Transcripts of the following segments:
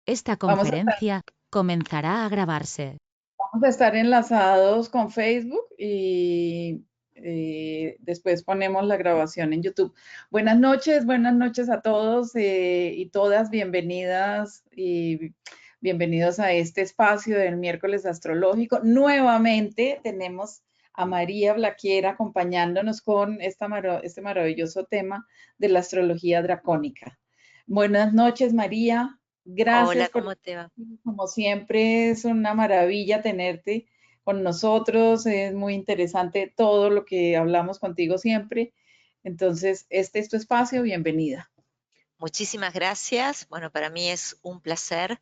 Esta Vamos a estar, conferencia comenzará a grabarse. vamos a estar enlazados con Facebook y después ponemos la grabación en YouTube. Buenas noches a todos y todas, bienvenidas y bienvenidos a este espacio del miércoles astrológico. Nuevamente tenemos a María Blaquiera acompañándonos con este maravilloso tema de la astrología dracónica. Buenas noches, María. Hola, Gracias por. ¿cómo te va? Como siempre, es una maravilla tenerte con nosotros. Es muy interesante todo lo que hablamos contigo siempre. Entonces, este es tu espacio. Bienvenida. Muchísimas gracias. Bueno, para mí es un placer.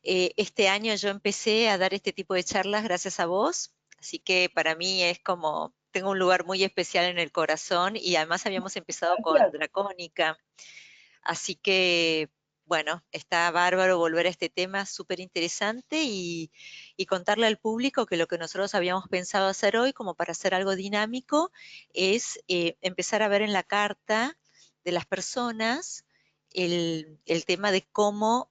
Este año yo empecé a dar este tipo de charlas gracias a vos, así que para mí es como, tengo un lugar muy especial en el corazón y además habíamos empezado con Gracias. Dracónica, así que, bueno, está bárbaro volver a este tema súper interesante y contarle al público que lo que nosotros habíamos pensado hacer hoy, como para hacer algo dinámico, es empezar a ver en la carta de las personas el tema de cómo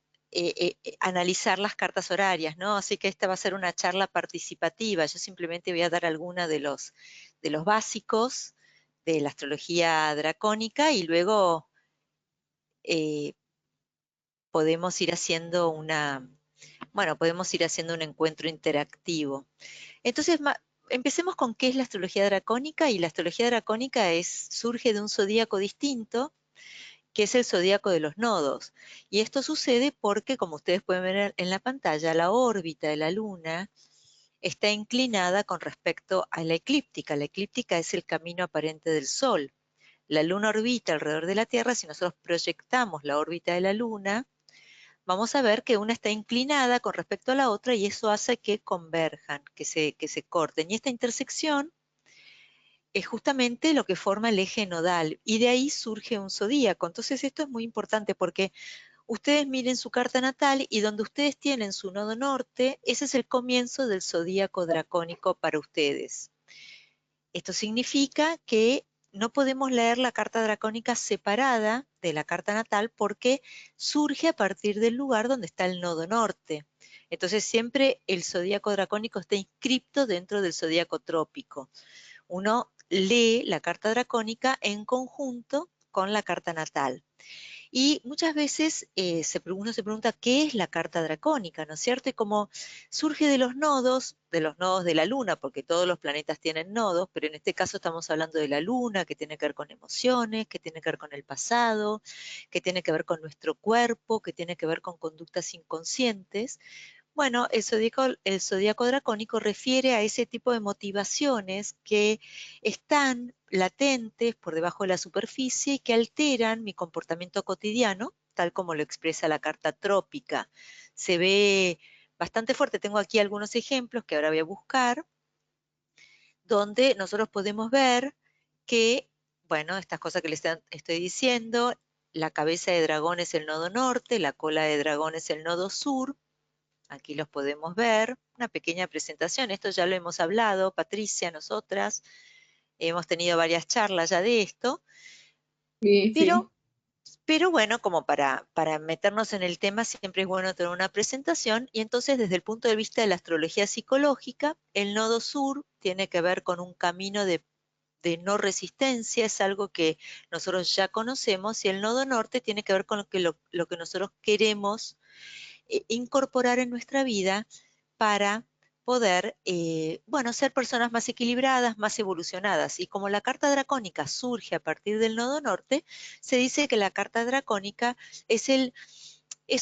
analizar las cartas horarias, ¿no? Así que esta va a ser una charla participativa. Yo simplemente voy a dar alguna de los básicos de la astrología dracónica y luego eh, podemos ir haciendo podemos ir haciendo un encuentro interactivo. Entonces, empecemos con qué es la astrología dracónica, y la astrología dracónica surge de un zodíaco distinto, que es el zodíaco de los nodos. Y esto sucede porque, como ustedes pueden ver en la pantalla, la órbita de la Luna está inclinada con respecto a la eclíptica. La eclíptica es el camino aparente del Sol. La Luna orbita alrededor de la Tierra. Si nosotros proyectamos la órbita de la Luna, vamos a ver que una está inclinada con respecto a la otra y eso hace que converjan, que se corten. Y esta intersección es justamente lo que forma el eje nodal y de ahí surge un zodíaco. Entonces esto es muy importante porque ustedes miren su carta natal y donde ustedes tienen su nodo norte, ese es el comienzo del zodíaco dracónico para ustedes. Esto significa que no podemos leer la carta dracónica separada de la carta natal porque surge a partir del lugar donde está el nodo norte. Entonces siempre el zodíaco dracónico está inscripto dentro del zodíaco trópico. Uno lee la carta dracónica en conjunto con la carta natal. Y muchas veces uno se pregunta qué es la carta dracónica, ¿no es cierto? Y como surge de los nodos de la Luna, porque todos los planetas tienen nodos, pero en este caso estamos hablando de la Luna, que tiene que ver con emociones, que tiene que ver con el pasado, que tiene que ver con nuestro cuerpo, que tiene que ver con conductas inconscientes. Bueno, el zodíaco dracónico refiere a ese tipo de motivaciones que están latentes por debajo de la superficie y que alteran mi comportamiento cotidiano, tal como lo expresa la carta trópica. Se ve bastante fuerte. Tengo aquí algunos ejemplos que ahora voy a buscar, donde nosotros podemos ver que, bueno, estas cosas que les estoy diciendo, la cabeza de dragón es el nodo norte, la cola de dragón es el nodo sur. Aquí los podemos ver, una pequeña presentación, esto ya lo hemos hablado, Patricia, nosotras, hemos tenido varias charlas ya de esto, Sí, sí. pero, pero bueno, como para meternos en el tema, siempre es bueno tener una presentación, y entonces desde el punto de vista de la astrología psicológica, el nodo sur tiene que ver con un camino de no resistencia, es algo que nosotros ya conocemos, y el nodo norte tiene que ver con lo que nosotros queremos incorporar en nuestra vida para poder, bueno, ser personas más equilibradas, más evolucionadas. Y como la carta dracónica surge a partir del nodo norte, se dice que la carta dracónica es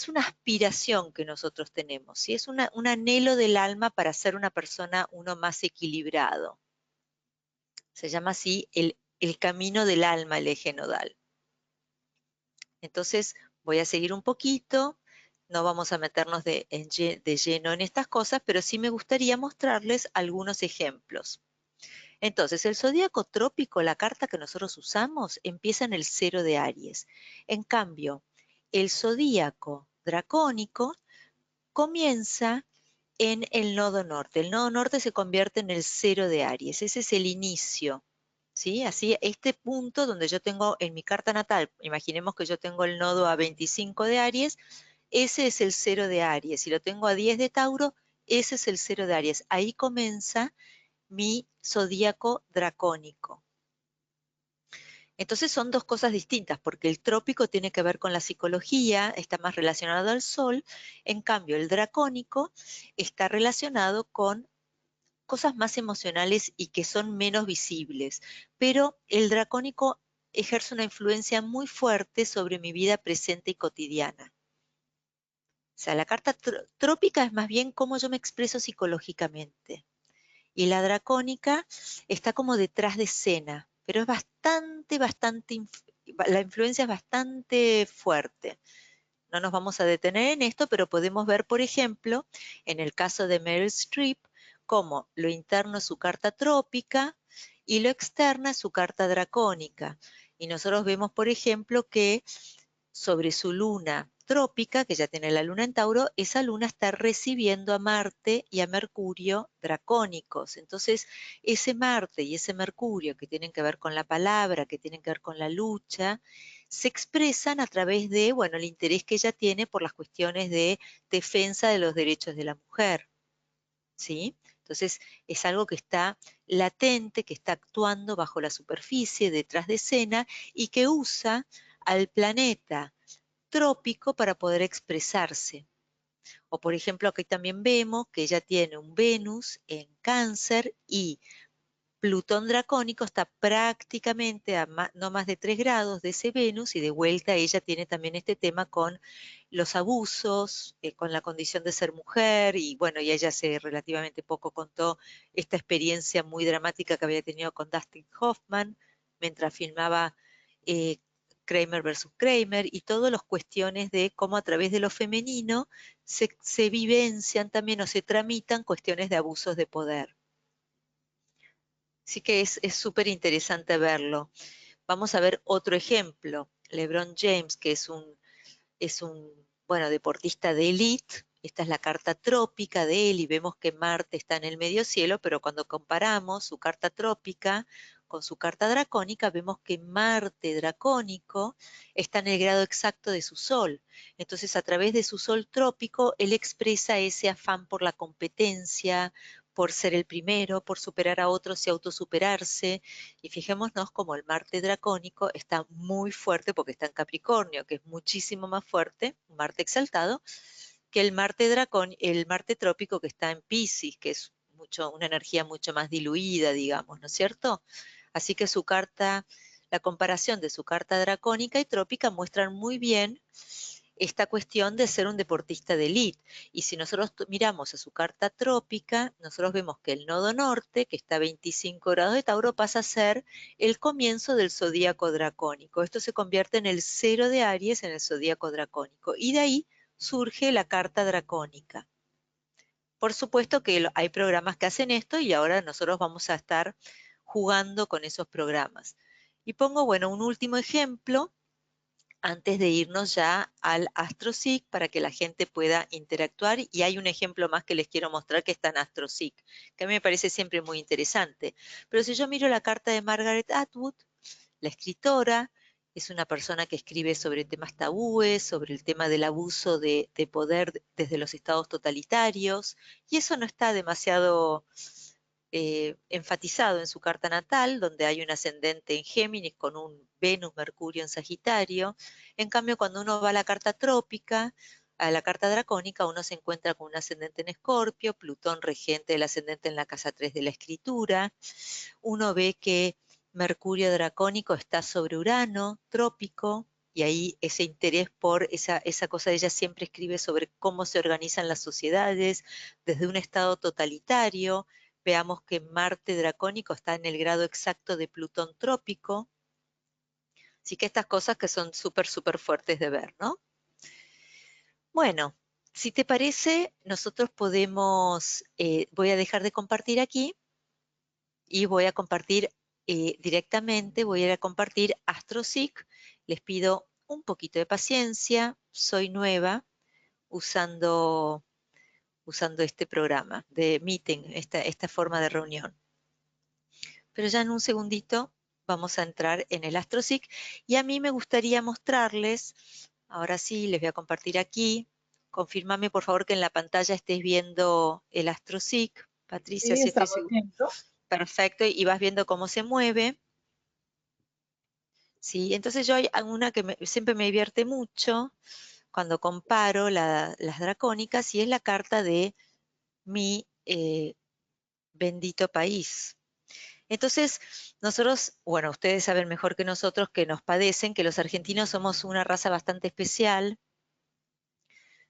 una aspiración que nosotros tenemos, ¿sí? Es un anhelo del alma para ser una persona uno más equilibrado. Se llama así el camino del alma, el eje nodal. Entonces, voy a seguir un poquito, no vamos a meternos de lleno en estas cosas, pero sí me gustaría mostrarles algunos ejemplos. Entonces, el zodíaco trópico, la carta que nosotros usamos, empieza en el 0 de Aries. En cambio, el zodíaco dracónico comienza en el nodo norte. El nodo norte se convierte en el 0 de Aries. Ese es el inicio. ¿Sí? Así, este punto donde yo tengo en mi carta natal, imaginemos que yo tengo el nodo a 25 de Aries, ese es el 0 de Aries. Si lo tengo a 10 de Tauro, ese es el 0 de Aries. Ahí comienza mi zodíaco dracónico. Entonces son dos cosas distintas, porque el trópico tiene que ver con la psicología, está más relacionado al sol, en cambio el dracónico está relacionado con cosas más emocionales y que son menos visibles, pero el dracónico ejerce una influencia muy fuerte sobre mi vida presente y cotidiana. O sea, la carta trópica es más bien cómo yo me expreso psicológicamente. Y la dracónica está como detrás de escena, pero es la influencia es bastante fuerte. No nos vamos a detener en esto, pero podemos ver, por ejemplo, en el caso de Meryl Streep, cómo lo interno es su carta trópica y lo externo es su carta dracónica. Y nosotros vemos, por ejemplo, que sobre su luna trópica, que ya tiene la luna en Tauro, esa luna está recibiendo a Marte y a Mercurio dracónicos. Entonces, ese Marte y ese Mercurio que tienen que ver con la palabra, que tienen que ver con la lucha, se expresan a través de, bueno, el interés que ella tiene por las cuestiones de defensa de los derechos de la mujer. ¿Sí? Entonces, es algo que está latente, que está actuando bajo la superficie, detrás de escena, y que usa al planeta trópico para poder expresarse. O por ejemplo, aquí también vemos que ella tiene un Venus en Cáncer y Plutón dracónico está prácticamente a no más de 3 grados de ese Venus, y de vuelta ella tiene también este tema con los abusos, con la condición de ser mujer, y bueno, y ella hace relativamente poco contó esta experiencia muy dramática que había tenido con Dustin Hoffman mientras filmaba eh, Kramer versus Kramer, y todas las cuestiones de cómo a través de lo femenino se vivencian también o se tramitan cuestiones de abusos de poder. Así que es súper interesante verlo. Vamos a ver otro ejemplo. LeBron James, que es un bueno, deportista de élite. Esta es la carta trópica de él y vemos que Marte está en el medio cielo, pero cuando comparamos su carta trópica con su carta dracónica, vemos que Marte dracónico está en el grado exacto de su Sol. Entonces, a través de su Sol trópico, él expresa ese afán por la competencia, por ser el primero, por superar a otros y autosuperarse. Y fijémonos como el Marte dracónico está muy fuerte porque está en Capricornio, que es muchísimo más fuerte, un Marte exaltado, que el Marte trópico que está en Piscis, que es una energía mucho más diluida, digamos, ¿no es cierto? Así que la comparación de su carta dracónica y trópica muestran muy bien esta cuestión de ser un deportista de élite. Y si nosotros miramos a su carta trópica, nosotros vemos que el nodo norte, que está a 25 grados de Tauro, pasa a ser el comienzo del zodíaco dracónico. Esto se convierte en el 0 de Aries en el zodíaco dracónico. Y de ahí surge la carta dracónica. Por supuesto que hay programas que hacen esto y ahora nosotros vamos a estar jugando con esos programas. Y pongo, bueno, un último ejemplo antes de irnos ya al AstroSeek para que la gente pueda interactuar. Y hay un ejemplo más que les quiero mostrar que está en AstroSeek, que a mí me parece siempre muy interesante. Pero si yo miro la carta de Margaret Atwood, la escritora, es una persona que escribe sobre temas tabúes, sobre el tema del abuso de poder desde los estados totalitarios, y eso no está demasiado enfatizado en su carta natal, donde hay un ascendente en Géminis con un Venus, Mercurio en Sagitario. En cambio, cuando uno va a la carta trópica, a la carta dracónica, uno se encuentra con un ascendente en Escorpio, Plutón regente del ascendente en la casa 3 de la escritura. Uno ve que Mercurio dracónico está sobre Urano, trópico, y ahí ese interés por esa cosa, ella siempre escribe sobre cómo se organizan las sociedades desde un estado totalitario. Veamos que Marte dracónico está en el grado exacto de Plutón trópico. Así que estas cosas que son súper, súper fuertes de ver, ¿no? Bueno, si te parece, nosotros podemos, voy a dejar de compartir aquí y voy a compartir directamente, voy a ir a compartir AstroSeek. Les pido un poquito de paciencia, soy nueva usando este programa de meeting, esta forma de reunión. Pero ya en un segundito vamos a entrar en el AstroSeek y a mí me gustaría mostrarles, ahora sí, les voy a compartir aquí, confirmame por favor que en la pantalla estés viendo el AstroSeek. Patricia, Sí, si estoy estamos segura. viendo. Perfecto, y vas viendo cómo se mueve. Sí, entonces yo hay una que siempre me divierte mucho cuando comparo las dracónicas y es la carta de mi bendito país. Entonces, nosotros, bueno, ustedes saben mejor que nosotros que nos padecen, que los argentinos somos una raza bastante especial.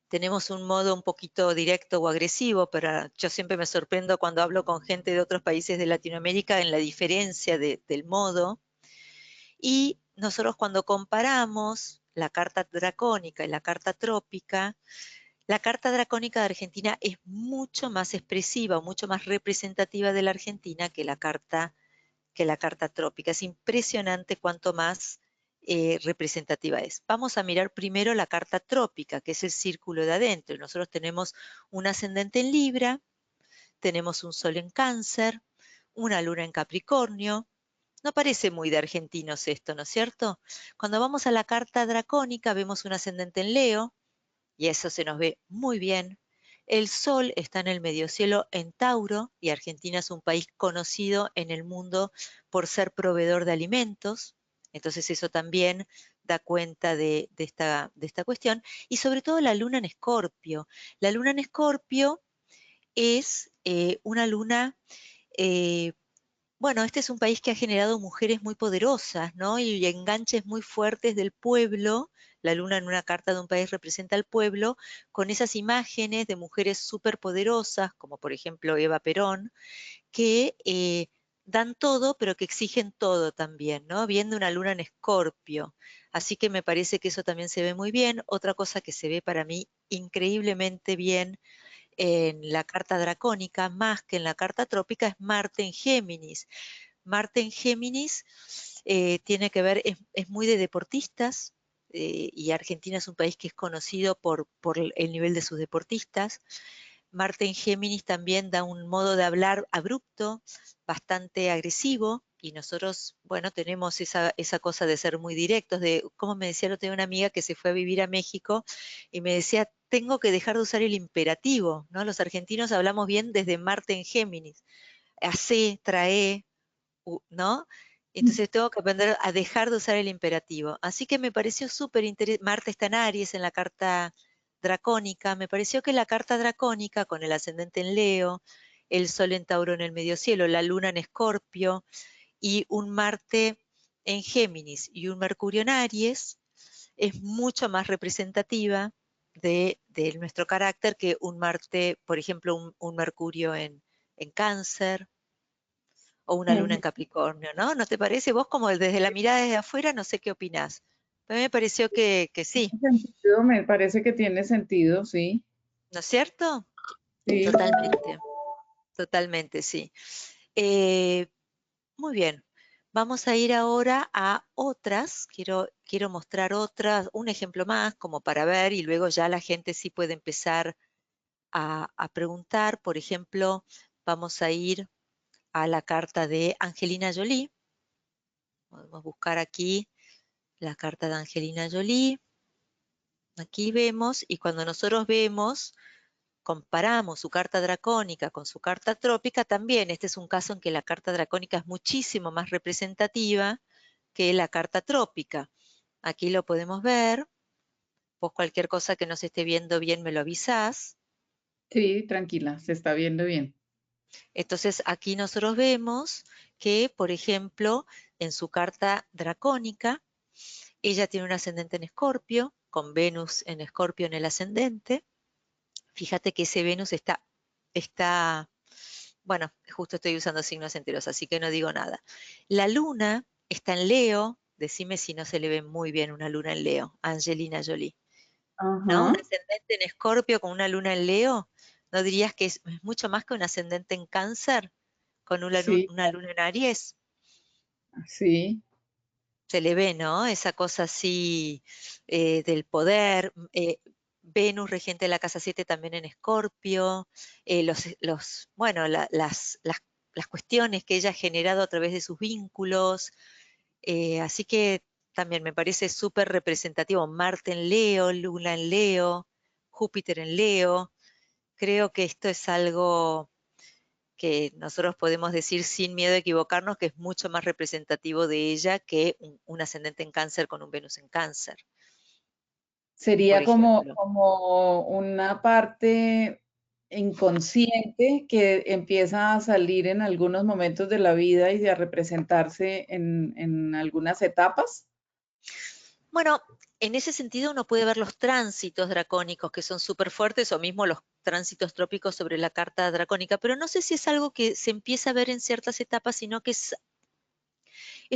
Tenemos un modo un poquito directo o agresivo, pero yo siempre me sorprendo cuando hablo con gente de otros países de Latinoamérica en la diferencia del modo. Y nosotros cuando comparamos la carta dracónica y la carta trópica, la carta dracónica de Argentina es mucho más expresiva, mucho más representativa de la Argentina que la carta trópica. Es impresionante cuánto más representativa es. Vamos a mirar primero la carta trópica, que es el círculo de adentro. Nosotros tenemos un ascendente en Libra, tenemos un sol en Cáncer, una luna en Capricornio. No parece muy de argentinos esto, ¿no es cierto? Cuando vamos a la carta dracónica vemos un ascendente en Leo, y eso se nos ve muy bien. El Sol está en el mediocielo en Tauro, y Argentina es un país conocido en el mundo por ser proveedor de alimentos, entonces eso también da cuenta de esta cuestión, y sobre todo la luna en Escorpio. La luna en Escorpio es una luna bueno, este es un país que ha generado mujeres muy poderosas, ¿no? Y enganches muy fuertes del pueblo. La luna en una carta de un país representa al pueblo, con esas imágenes de mujeres súper poderosas, como por ejemplo Eva Perón, que dan todo, pero que exigen todo también, ¿no? Viendo una luna en Escorpio. Así que me parece que eso también se ve muy bien. Otra cosa que se ve para mí increíblemente bien en la carta dracónica, más que en la carta trópica, es Marte en Géminis. Marte en Géminis tiene que ver, es muy de deportistas, y Argentina es un país que es conocido por el nivel de sus deportistas. Marte en Géminis también da un modo de hablar abrupto, bastante agresivo, y nosotros, bueno, tenemos esa cosa de ser muy directos, de, como me decía, lo tenía una amiga que se fue a vivir a México, y me decía, tengo que dejar de usar el imperativo, ¿no? Los argentinos hablamos bien desde Marte en Géminis, hace, trae, ¿no? Entonces tengo que aprender a dejar de usar el imperativo. Así que me pareció súper interesante. Marte está en Aries en la carta dracónica. Me pareció que la carta dracónica, con el ascendente en Leo, el Sol en Tauro en el medio cielo, la Luna en Escorpio y un Marte en Géminis y un Mercurio en Aries, es mucho más representativa de nuestro carácter que un Marte, por ejemplo, un Mercurio en Cáncer o una luna en Capricornio, ¿no? ¿No te parece? Vos como desde la mirada desde afuera, no sé qué opinás. A mí me pareció que sí, Me parece que tiene sentido, sí. ¿no es cierto? Sí. Totalmente, totalmente, sí. Eh, Muy bien. Vamos a ir ahora a otras. Quiero mostrar otras, un ejemplo más como para ver y luego ya la gente sí puede empezar a preguntar. Por ejemplo, vamos a ir a la carta de Angelina Jolie. Podemos buscar aquí la carta de Angelina Jolie. Aquí vemos, y cuando nosotros vemos, comparamos su carta dracónica con su carta trópica, también este es un caso en que la carta dracónica es muchísimo más representativa que la carta trópica. Aquí lo podemos ver. Vos cualquier cosa que no se esté viendo bien me lo avisás. Sí, tranquila, se está viendo bien. Entonces aquí nosotros vemos que, por ejemplo, en su carta dracónica, ella tiene un ascendente en Escorpio, con Venus en Escorpio en el ascendente. Fíjate que ese Venus está, bueno, justo estoy usando signos enteros, así que no digo nada. La luna está en Leo, decime si no se le ve muy bien una luna en Leo, Angelina Jolie, ¿no? Un Ajá, ascendente en Escorpio con una luna en Leo, ¿no dirías que es mucho más que un ascendente en Cáncer con sí, una luna en Aries? sí. Se le ve, ¿no? Esa cosa así del poder. Venus, regente de la casa 7 también en Escorpio. Bueno, las cuestiones que ella ha generado a través de sus vínculos. Así que también me parece súper representativo. Marte en Leo, Luna en Leo, Júpiter en Leo. Creo que esto es algo que nosotros podemos decir sin miedo a equivocarnos que es mucho más representativo de ella que un ascendente en Cáncer con un Venus en Cáncer, por Sería ejemplo. como una parte inconsciente que empieza a salir en algunos momentos de la vida y a representarse en algunas etapas. Bueno, en ese sentido uno puede ver los tránsitos dracónicos que son súper fuertes o mismo los tránsitos trópicos sobre la carta dracónica, pero no sé si es algo que se empieza a ver en ciertas etapas, sino que es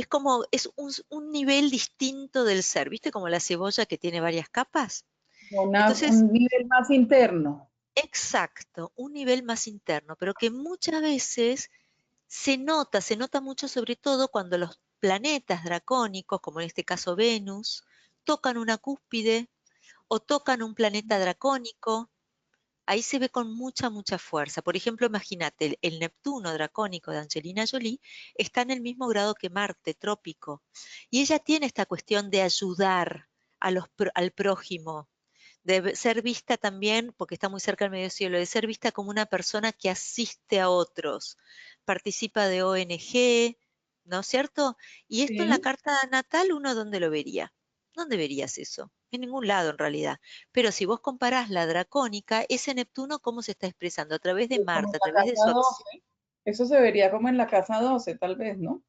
como, es un nivel distinto del ser, ¿viste? Como la cebolla que tiene varias capas. Entonces, Un nivel más interno. exacto, un nivel más interno, pero que muchas veces se nota mucho sobre todo cuando los planetas dracónicos, como en este caso Venus, tocan una cúspide o tocan un planeta dracónico, ahí se ve con mucha, mucha fuerza. Por ejemplo, imagínate, el Neptuno dracónico de Angelina Jolie está en el mismo grado que Marte trópico, y ella tiene esta cuestión de ayudar al prójimo, de ser vista también, porque está muy cerca del medio cielo, de ser vista como una persona que asiste a otros, participa de ONG, ¿no es cierto? Y esto en la Sí. carta natal, ¿uno dónde lo vería? ¿Dónde verías eso? En ningún lado en realidad. Pero si vos comparás la dracónica, ese Neptuno, ¿cómo se está expresando? A través de Pues como en Marte, a la través de casa su acción. 12. Eso se vería como en la casa 12, tal vez, ¿no?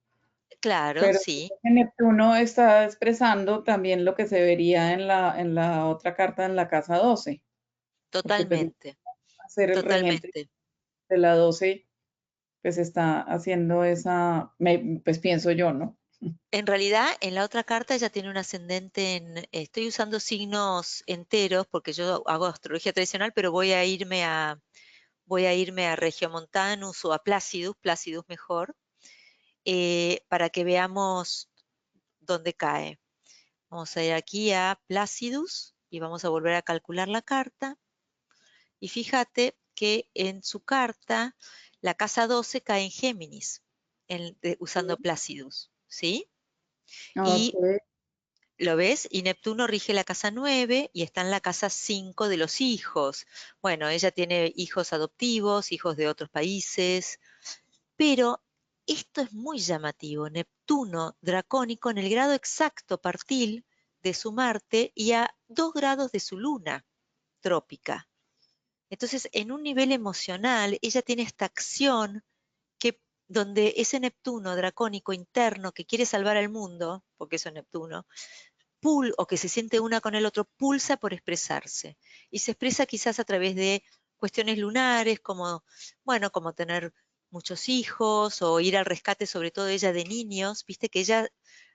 Claro, Pero sí, Neptuno está expresando también lo que se vería en la otra carta en la casa 12, porque pues totalmente, ser el regente totalmente. de la 12, pues está haciendo esa, pues pienso yo, ¿no? En realidad, en la otra carta ella tiene un ascendente en, estoy usando signos enteros porque yo hago astrología tradicional, pero voy a irme a Regiomontanus o a Placidus, Placidus mejor, para que veamos dónde cae. Vamos a ir aquí a Placidus y vamos a volver a calcular la carta. Y fíjate que en su carta la casa 12 cae en Géminis, usando Placidus, ¿sí? Ok, Y ¿lo ves? Y Neptuno rige la casa 9 y está en la casa 5 de los hijos. Bueno, ella tiene hijos adoptivos, hijos de otros países, pero esto es muy llamativo. Neptuno dracónico en el grado exacto partil de su Marte y a 2 grados de su luna trópica. Entonces, en un nivel emocional, ella tiene esta acción que donde ese Neptuno dracónico interno que quiere salvar al mundo, porque eso es Neptuno, o que se siente una con el otro, pulsa por expresarse. Y se expresa quizás a través de cuestiones lunares, como, bueno, como tener muchos hijos o ir al rescate, sobre todo ella de niños. Viste que ella,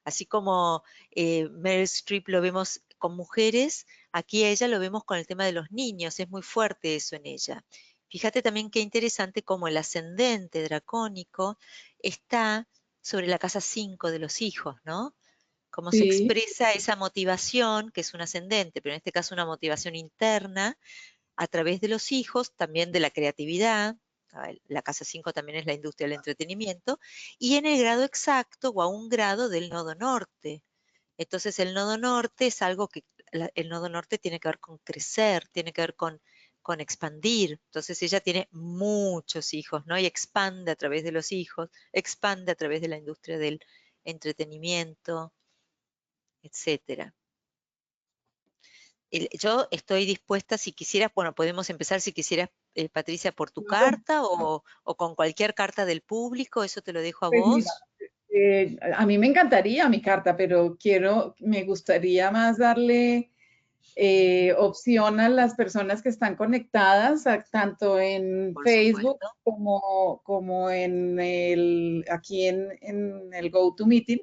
así como Meryl Streep lo vemos con mujeres, aquí a ella lo vemos con el tema de los niños, es muy fuerte eso en ella. Fíjate también qué interesante como el ascendente dracónico está sobre la casa 5 de los hijos, ¿no? Cómo se sí, expresa esa motivación, que es un ascendente, pero en este caso una motivación interna, a través de los hijos, también de la creatividad. La casa 5 también es la industria del entretenimiento, y en el grado exacto o a un grado del nodo norte. Entonces el nodo norte es algo que, el nodo norte tiene que ver con crecer, tiene que ver con expandir. Entonces ella tiene muchos hijos, ¿no? Y expande a través de los hijos, expande a través de la industria del entretenimiento, etcétera. Yo estoy dispuesta, si quisieras, bueno, podemos empezar si quisieras, Patricia, por tu claro. carta o con cualquier carta del público, eso te lo dejo a Pues mira, vos. a mí me encantaría mi carta, pero me gustaría más darle opción a las personas que están conectadas, tanto en Por Facebook supuesto. como aquí en el GoToMeeting.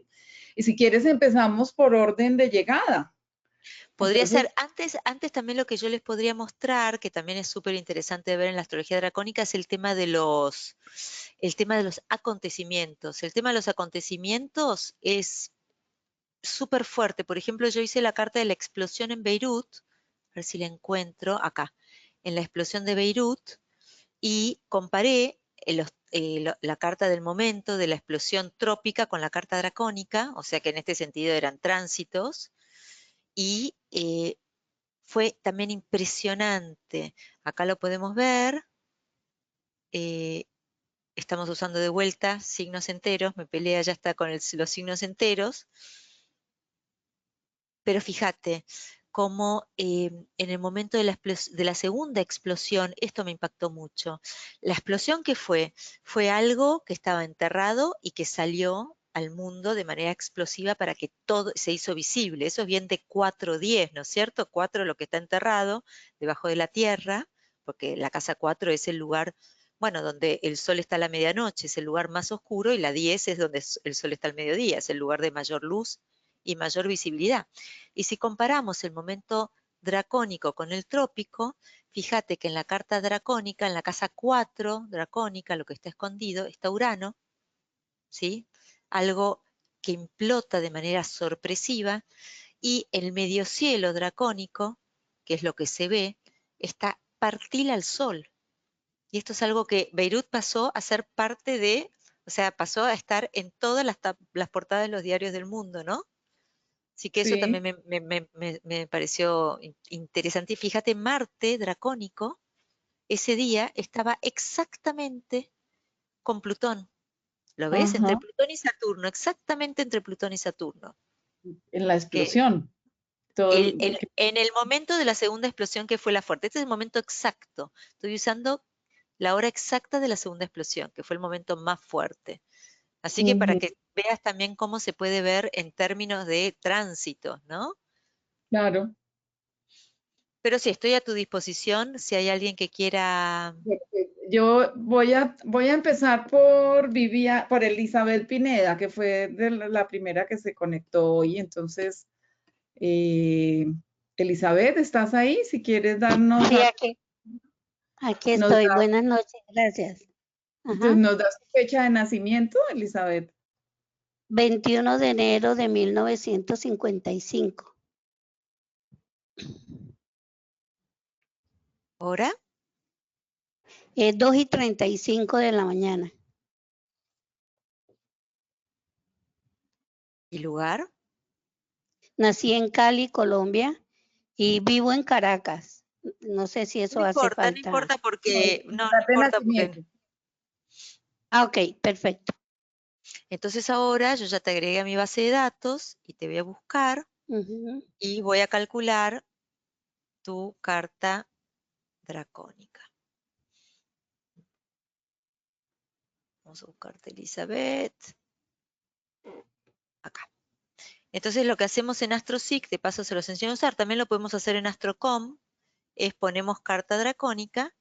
Y si quieres, empezamos por orden de llegada. Podría ser, Entonces, antes también lo que yo les podría mostrar, que también es súper interesante de ver en la astrología dracónica, es el tema de los acontecimientos. El tema de los acontecimientos es súper fuerte. Por ejemplo, yo hice la carta de la explosión en Beirut, a ver si la encuentro acá, en la explosión de Beirut, y comparé la carta del momento de la explosión trópica con la carta dracónica, o sea que en este sentido eran tránsitos, y fue también impresionante. Acá lo podemos ver. Estamos usando de vuelta signos enteros. Mi pelea ya está con los signos enteros. Pero fíjate cómo en el momento de la segunda explosión, esto me impactó mucho. La explosión que fue algo que estaba enterrado y que salió al mundo de manera explosiva para que todo se hizo visible. Eso es bien de 4-10, ¿no es cierto? 4 lo que está enterrado debajo de la tierra, porque la casa 4 es el lugar, bueno, donde el sol está a la medianoche, es el lugar más oscuro, y la 10 es donde el sol está al mediodía, es el lugar de mayor luz y mayor visibilidad. Y si comparamos el momento dracónico con el trópico, fíjate que en la carta dracónica, en la casa 4 dracónica, lo que está escondido, está Urano, ¿sí? Algo que implota de manera sorpresiva, y el mediocielo dracónico, que es lo que se ve, está partil al sol. Y esto es algo que Beirut pasó a ser parte de, o sea, pasó a estar en todas las portadas de los diarios del mundo, ¿no? Así que eso Sí. también me pareció interesante. Y fíjate, Marte dracónico, ese día estaba exactamente con Plutón. ¿Lo ves? Entre Ajá. Plutón y Saturno, exactamente entre Plutón y Saturno. En la Que explosión. Todo, porque en el momento de la segunda explosión, que fue la fuerte, este es el momento exacto. Estoy usando la hora exacta de la segunda explosión, que fue el momento más fuerte. Así que para ujú, que veas también cómo se puede ver en términos de tránsito, ¿no? claro. Pero sí, estoy a tu disposición si hay alguien que quiera. Yo voy a empezar por Elizabeth Pineda, que fue de la primera que se conectó hoy. Entonces, eh, Elizabeth, ¿estás ahí? Si quieres darnos, Sí, aquí nos estoy. da- Buenas noches, gracias. entonces, Ajá. ¿nos das tu fecha de nacimiento, Elizabeth? 21 de enero de 1955. ¿Hora 2:35 de la mañana. y lugar? Nací en Cali, Colombia, y vivo en Caracas. No sé si eso hace No falta. importa porque, no Date importa porque. nacimiento. Ok, perfecto. Entonces ahora yo ya te agregué a mi base de datos y te voy a buscar Ujú. y voy a calcular tu carta dracónica. Vamos a buscarte Elizabeth. Acá. Entonces lo que hacemos en AstroSeek, de paso se los enseño a usar, también lo podemos hacer en AstroCom, es ponemos carta dracónica.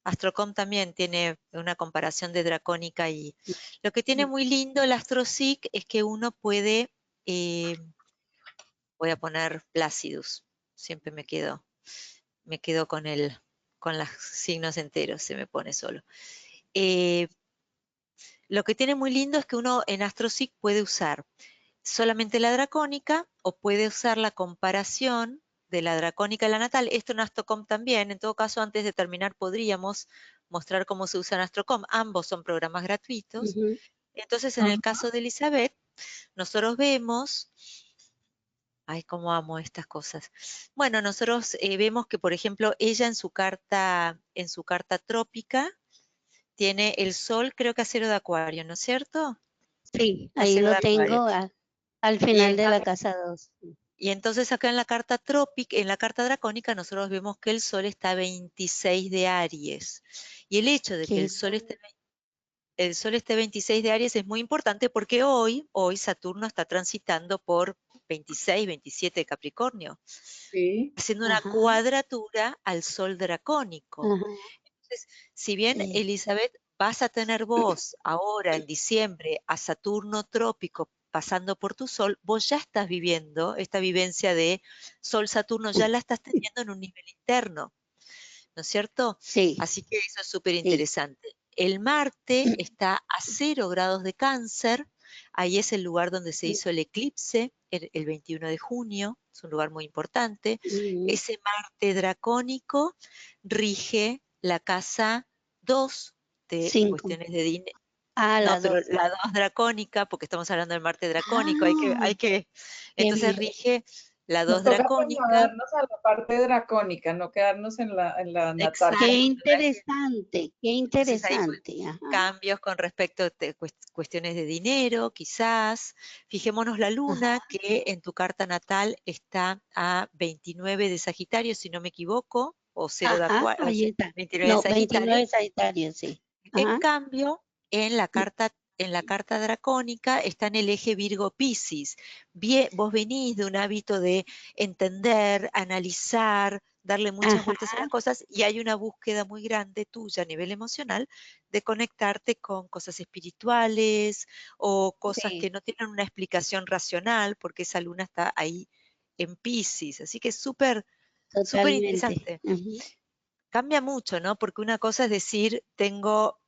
AstroCom también tiene una comparación de dracónica, y lo que tiene muy lindo el AstroSeek es que uno puede, voy a poner Placidus, siempre me quedo con los signos enteros, se me pone solo. Lo que tiene muy lindo es que uno en AstroSeek puede usar solamente la dracónica o puede usar la comparación de la dracónica y la natal. Esto en AstroCom también. En todo caso, antes de terminar, podríamos mostrar cómo se usa en AstroCom. Ambos son programas gratuitos. Ujú. Entonces, en Ajá. el caso de Elizabeth, nosotros vemos. Ay, cómo amo estas cosas. Bueno, nosotros vemos que, por ejemplo, ella en su carta trópica, tiene el Sol, creo que a 0 de Acuario, ¿no es cierto? Sí, A ahí 0 lo de Acuario. tengo al Y final de la entonces, casa 2. acá en la carta trópica, en la carta dracónica, nosotros vemos que el Sol está a 26 de Aries. Y el hecho de que Qué el Sol esté 26 de Aries es muy importante porque hoy Saturno está transitando por 26, 27 de Capricornio, Sí. haciendo una Ajá, cuadratura al Sol dracónico. ajá, Entonces, si bien, sí. Elizabeth, vas a tener vos ahora en diciembre a Saturno trópico pasando por tu Sol, vos ya estás viviendo esta vivencia de Sol-Saturno, ya la estás teniendo en un nivel interno, ¿no es cierto? Sí, Así que eso es súper sí. interesante. El Marte está a 0 grados de Cáncer, ahí es el lugar donde se hizo el eclipse, el 21 de junio, es un lugar muy importante. Ujú. Ese Marte dracónico rige la casa 2 de 5. cuestiones de dinero. Ah, No, la pero 2. la 2 dracónica, porque estamos hablando del Marte dracónico, Ah, hay que, qué entonces bien. rige la Nos 2 toca dracónica. trasladarnos a la parte dracónica, no quedarnos en la natal. Qué Exacto. interesante, qué Entonces ahí interesante. Ajá. cambios con respecto a cuestiones de dinero, quizás. Fijémonos la luna, que en tu carta natal está a 29 de Sagitario, si no me equivoco, o 0 de Ajá, Acuario, ahí está. 29 de No, Sagitario. 29 Sagitario, sí. En Ajá. cambio, en la carta dracónica está en el eje Virgo-Piscis. Vos venís de un hábito de entender, analizar, darle muchas Ajá, vueltas a las cosas, y hay una búsqueda muy grande tuya a nivel emocional de conectarte con cosas espirituales o cosas sí, que no tienen una explicación racional, porque esa luna está ahí en Piscis. Así que es súper, súper totalmente. interesante. Ujú. Cambia mucho, ¿no? Porque una cosa es decir, tengo,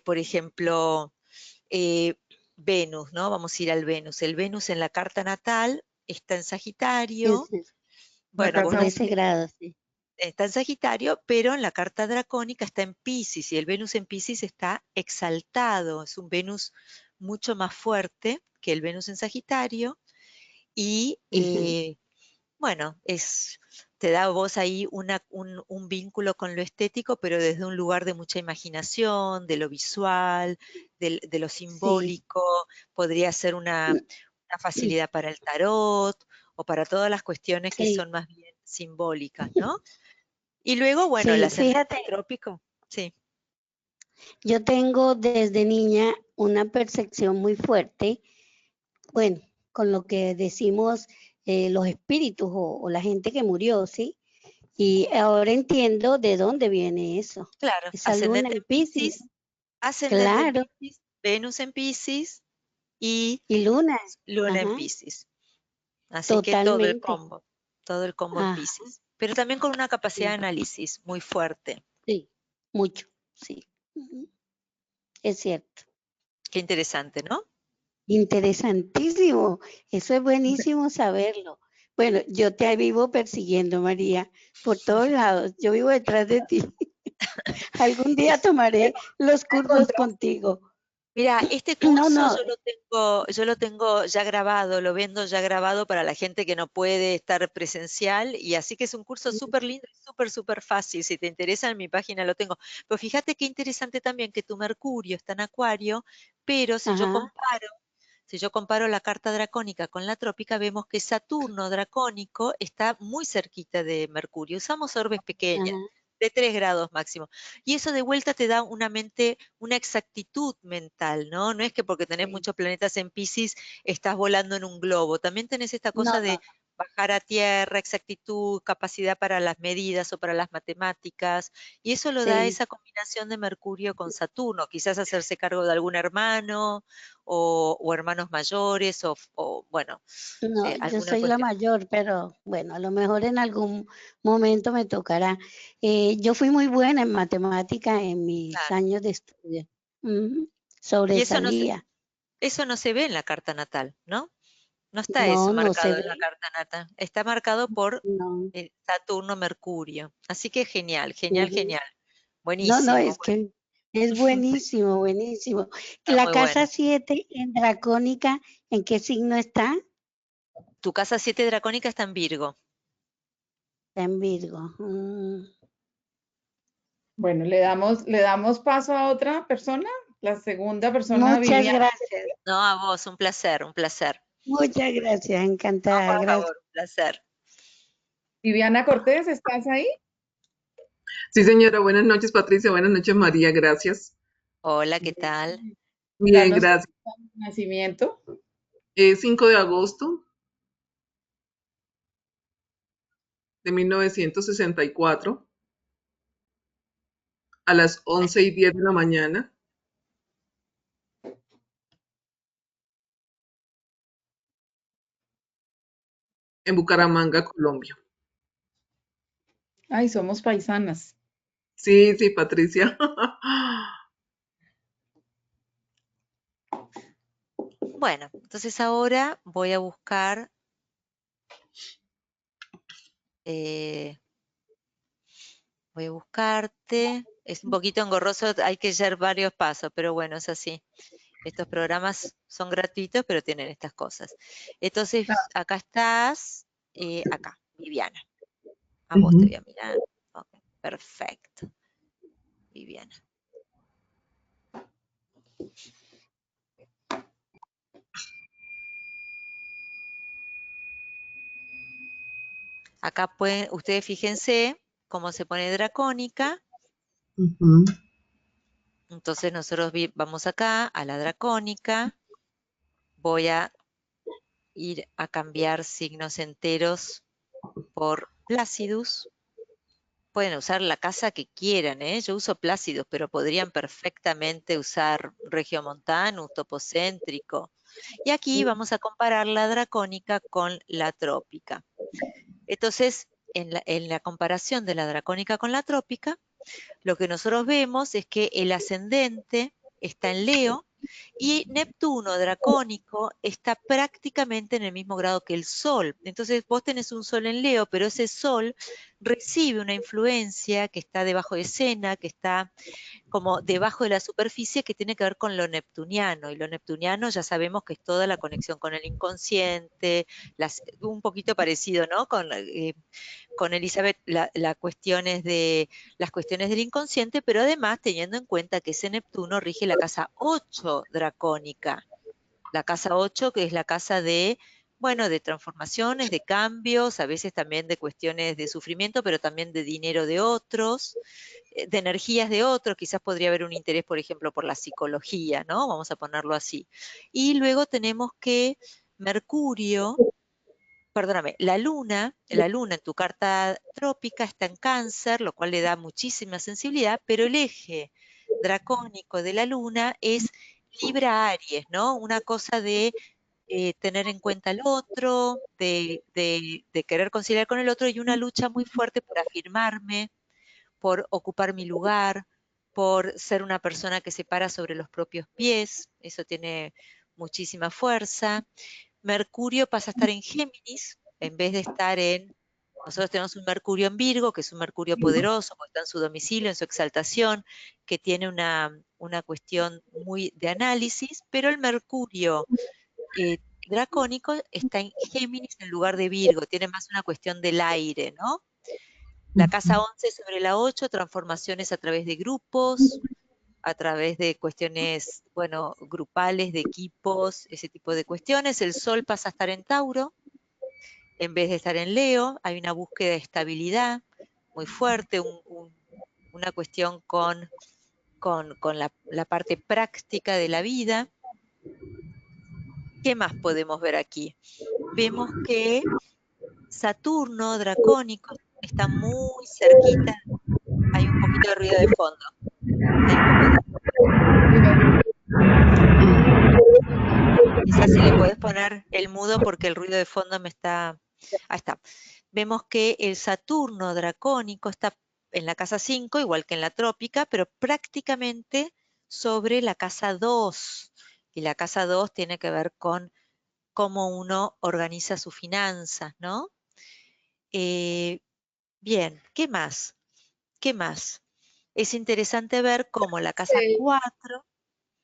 por ejemplo, eh, Venus, ¿no? Vamos a ir al Venus. El Venus en la carta natal está en Sagitario. Es La Bueno, vos casa no 13 grados, sí. está en Sagitario, pero en la carta dracónica está en Piscis, y el Venus en Piscis está exaltado. Es un Venus mucho más fuerte que el Venus en Sagitario, y Ujú. bueno, te da a vos ahí un vínculo con lo estético, pero desde un lugar de mucha imaginación, de lo visual, de lo Sí. simbólico. Podría ser una facilidad para el tarot o para todas las cuestiones que Sí, son más bien simbólicas, ¿no? Y luego, bueno, el sí, ascendente fíjate, trópico, sí, yo tengo desde niña una percepción muy fuerte, bueno, con lo que decimos los espíritus o la gente que murió, ¿sí? Y ahora entiendo de dónde viene eso. claro, Esa luna en Piscis, ascendente en claro, Piscis, Venus en Piscis y y luna, Luna en ajá, Piscis. Así que totalmente, todo el combo en ajá, Piscis, pero también con una capacidad de sí, análisis muy fuerte. sí, mucho, sí, ujú, es cierto. Qué interesante, ¿no? Interesantísimo, eso es buenísimo saberlo. Bueno, yo te vivo persiguiendo, María, por todos lados. Yo vivo detrás de ti. Algún día tomaré los cursos contigo. Mira, este No, curso no, yo lo tengo ya grabado, lo vendo ya grabado para la gente que no puede estar presencial, y así que es un curso súper lindo y súper, súper fácil. Si te interesa, en mi página lo tengo. Pero fíjate qué interesante también que tu Mercurio está en Acuario, pero ajá, si yo comparo la carta dracónica con la trópica, vemos que Saturno dracónico está muy cerquita de Mercurio. Usamos orbes pequeñas, ajá, de 3 grados máximo. Y eso de vuelta te da una mente, una exactitud mental, ¿no? No es que porque tenés sí. muchos planetas en Piscis estás volando en un globo. También tenés esta No, cosa no, de bajar a tierra, exactitud, capacidad para las medidas o para las matemáticas. Y eso lo da sí. esa combinación de Mercurio con Saturno. Quizás hacerse cargo de algún hermano, o hermanos mayores, o bueno, No, yo alguna soy la cuestión. mayor, pero bueno, a lo mejor en algún momento me tocará. Yo fui muy buena en matemática en mis Claro. años de estudio. Ujú, Y sobresalía. eso no se ve en la carta natal, ¿no? No está eso No, no se marcado en ve. la carta natal. Está marcado por No. Saturno, Mercurio. Así que genial, genial, Ujú. genial. No, no, Buenísimo. es que es buenísimo, buenísimo. Está La muy casa bueno. 7 en Dracónica, ¿en qué signo está? Tu casa 7 dracónica está en Virgo. Está en Virgo. Bueno, le damos paso a otra persona, la segunda persona, Muchas Viviana. gracias. No, a vos, un placer, un placer. Muchas gracias, No, encantada, por gracias. favor, un placer. Viviana Cortés, ¿estás ahí? Sí, señora, buenas noches, Patricia, buenas noches, María, gracias. Hola, ¿qué tal? Bien, Danos gracias. tu nacimiento. 5 de agosto de 1964 a las 11:10 de la mañana en Bucaramanga, Colombia. Ay, somos paisanas. Sí, sí, Patricia. Bueno, entonces ahora voy a buscar, voy a buscarte. Es un poquito engorroso, hay que hacer varios pasos, pero bueno, es así. Estos programas son gratuitos, pero tienen estas cosas. Entonces, acá estás, acá, Viviana. A vos te voy a mirar. Ok, perfecto. Viviana. Acá pueden, ustedes fíjense cómo se pone dracónica. Entonces nosotros vamos acá a la dracónica. Voy a ir a cambiar signos enteros por Placidus. Pueden usar la casa que quieran, ¿eh? Yo uso Placidus, pero podrían perfectamente usar Regiomontanus, Topocéntrico. Y aquí vamos a comparar la dracónica con la trópica. Entonces, en la comparación de la dracónica con la trópica, lo que nosotros vemos es que el ascendente está en Leo y Neptuno dracónico está prácticamente en el mismo grado que el Sol. Entonces vos tenés un Sol en Leo, pero ese Sol recibe una influencia que está debajo de escena, que está como debajo de la superficie, que tiene que ver con lo neptuniano. Y lo neptuniano ya sabemos que es toda la conexión con el inconsciente, un poquito parecido, ¿no? Con Elizabeth, las cuestiones del inconsciente, pero además teniendo en cuenta que ese Neptuno rige la casa 8 dracónica. La casa 8, que es la casa de, bueno, de transformaciones, de cambios, a veces también de cuestiones de sufrimiento, pero también de dinero de otros, de energías de otros. Quizás podría haber un interés, por ejemplo, por la psicología, ¿no? Vamos a ponerlo así. Y luego tenemos que Mercurio, perdóname, la luna en tu carta trópica está en Cáncer, lo cual le da muchísima sensibilidad, pero el eje dracónico de la luna es Libra-Aries, ¿no? Una cosa de tener en cuenta al otro, de querer conciliar con el otro, y una lucha muy fuerte por afirmarme, por ocupar mi lugar, por ser una persona que se para sobre los propios pies. Eso tiene muchísima fuerza. Mercurio pasa a estar en Géminis, en vez de estar nosotros tenemos un Mercurio en Virgo, que es un Mercurio poderoso, porque está en su domicilio, en su exaltación, que tiene una cuestión muy de análisis, pero el Mercurio dracónico está en Géminis en lugar de Virgo, tiene más una cuestión del aire, ¿no? La casa 11 sobre la 8, transformaciones a través de grupos, a través de cuestiones, bueno, grupales, de equipos, ese tipo de cuestiones. El Sol pasa a estar en Tauro, en vez de estar en Leo. Hay una búsqueda de estabilidad muy fuerte, una cuestión con la parte práctica de la vida. ¿Qué más podemos ver aquí? Vemos que Saturno dracónico está muy cerquita. Hay un poquito de ruido de fondo. Quizás si le puedes poner el mudo porque el ruido de fondo me está... Ahí está. Vemos que el Saturno dracónico está en la casa 5, igual que en la trópica, pero prácticamente sobre la casa 2. Y la casa 2 tiene que ver con cómo uno organiza sus finanzas, ¿no? Bien, ¿qué más? ¿Qué más? Es interesante ver cómo la casa 4...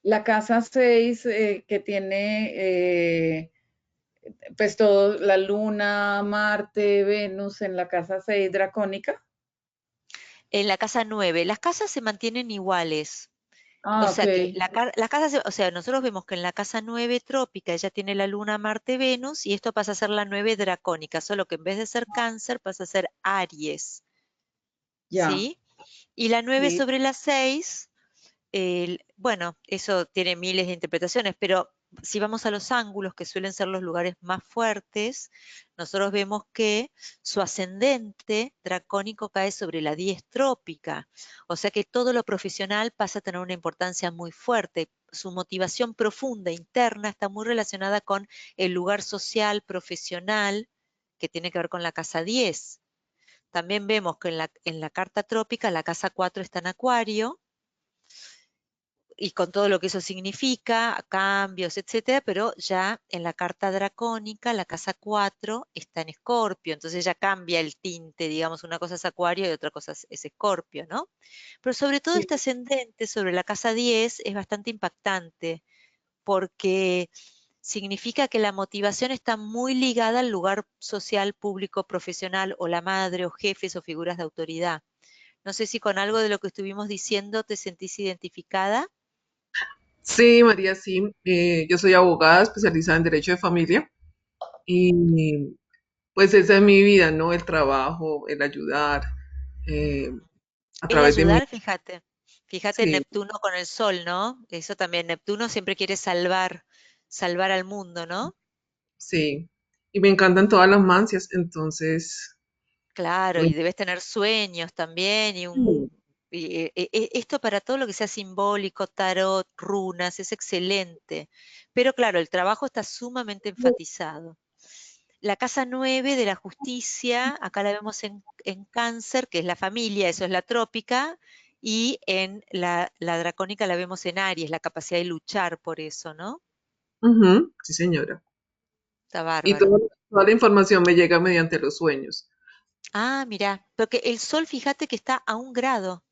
La casa 6 que tiene pues todo, la luna, Marte, Venus en la casa 6 dracónica. En la casa 9, las casas se mantienen iguales. O Ah, ok. sea que la casa, o sea, nosotros vemos que en la casa 9 trópica ella tiene la luna, Marte, Venus, y esto pasa a ser la 9 dracónica, solo que en vez de ser Cáncer pasa a ser Aries, Ya. ¿sí? Y la 9 Sí. sobre la 6, bueno, eso tiene miles de interpretaciones, pero si vamos a los ángulos, que suelen ser los lugares más fuertes, nosotros vemos que su ascendente dracónico cae sobre la 10 trópica, o sea que todo lo profesional pasa a tener una importancia muy fuerte. Su motivación profunda, interna, está muy relacionada con el lugar social, profesional, que tiene que ver con la casa 10. También vemos que en la carta trópica la casa 4 está en Acuario, y con todo lo que eso significa, cambios, etcétera, pero ya en la carta dracónica, la casa 4 está en Escorpio, entonces ya cambia el tinte, digamos, una cosa es Acuario y otra cosa es Escorpio, ¿no? Pero sobre todo Sí. este ascendente sobre la casa 10 es bastante impactante, porque significa que la motivación está muy ligada al lugar social, público, profesional, o la madre, o jefes, o figuras de autoridad. No sé si con algo de lo que estuvimos diciendo te sentís identificada. Sí, María, sí. Yo soy abogada especializada en Derecho de Familia y pues esa es mi vida, ¿no? El trabajo, el ayudar eh, a El través de mi... ayudar, fíjate Sí, Neptuno con el Sol, ¿no? Eso también, Neptuno siempre quiere salvar al mundo, ¿no? sí. Y me encantan todas las mancias, entonces... Claro, me- y debes tener sueños también, esto para todo lo que sea simbólico, tarot, runas, es excelente. Pero claro, el trabajo está sumamente enfatizado. La casa 9 de la justicia, acá la vemos en Cáncer, que es la familia, eso es la trópica, y en la dracónica la vemos en Aries, la capacidad de luchar por eso, ¿no? Ujú, sí, señora. Está Y bárbaro. toda la información me llega mediante los sueños. Ah, mirá, porque el Sol, fíjate que está a 1 grado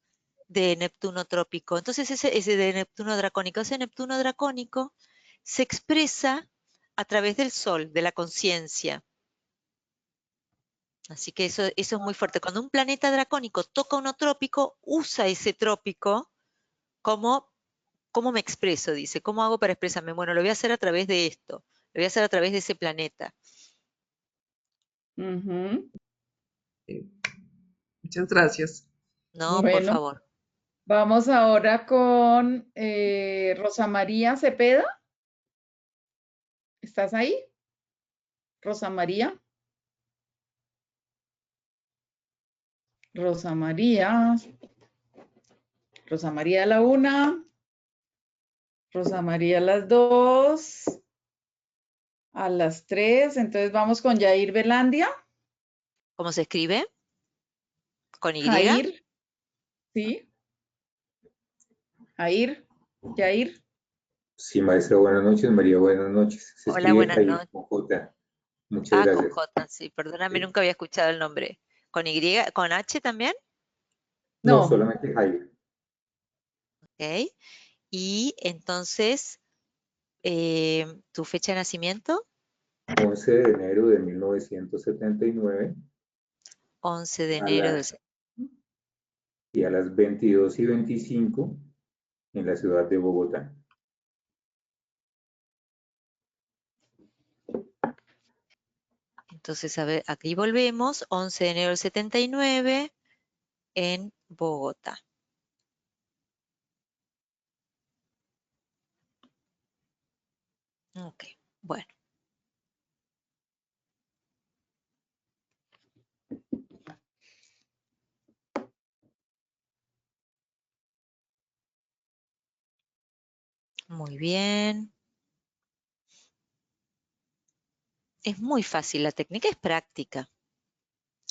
de Neptuno trópico. Entonces ese de Neptuno dracónico, ese Neptuno dracónico se expresa a través del Sol, de la conciencia. Así que eso es muy fuerte. Cuando un planeta dracónico toca uno trópico, usa ese trópico como, ¿cómo me expreso? Dice, ¿cómo hago para expresarme? Bueno, lo voy a hacer a través de esto, lo voy a hacer a través de ese planeta. Ujú. Sí. Muchas gracias. No, por Bueno, favor. vamos ahora con Rosa María Cepeda. ¿Estás ahí? Rosa María. Rosa María. Rosa María a la 1. Rosa María a las 2. A las 3. Entonces vamos con Yair Velandia. ¿Cómo se escribe? ¿Con Y? Jair. Sí. Jair. Yair. Sí, maestra, buenas noches. María, buenas noches. Se Hola, escribe buenas Jair noches. con J. Muchas Ah, con gracias. J, sí, perdóname, Sí. nunca había escuchado el nombre. ¿Con Y? ¿Con H también? No, No. solamente Jair. Ok. Y entonces, ¿tu fecha de nacimiento? 11 de enero de 1979 11 de a enero del... las, y a las 22:25 en la ciudad de Bogotá. Entonces, a ver, aquí volvemos, 11 de enero del 79 en Bogotá. Ok, bueno. Muy bien. Es muy fácil, la técnica es práctica.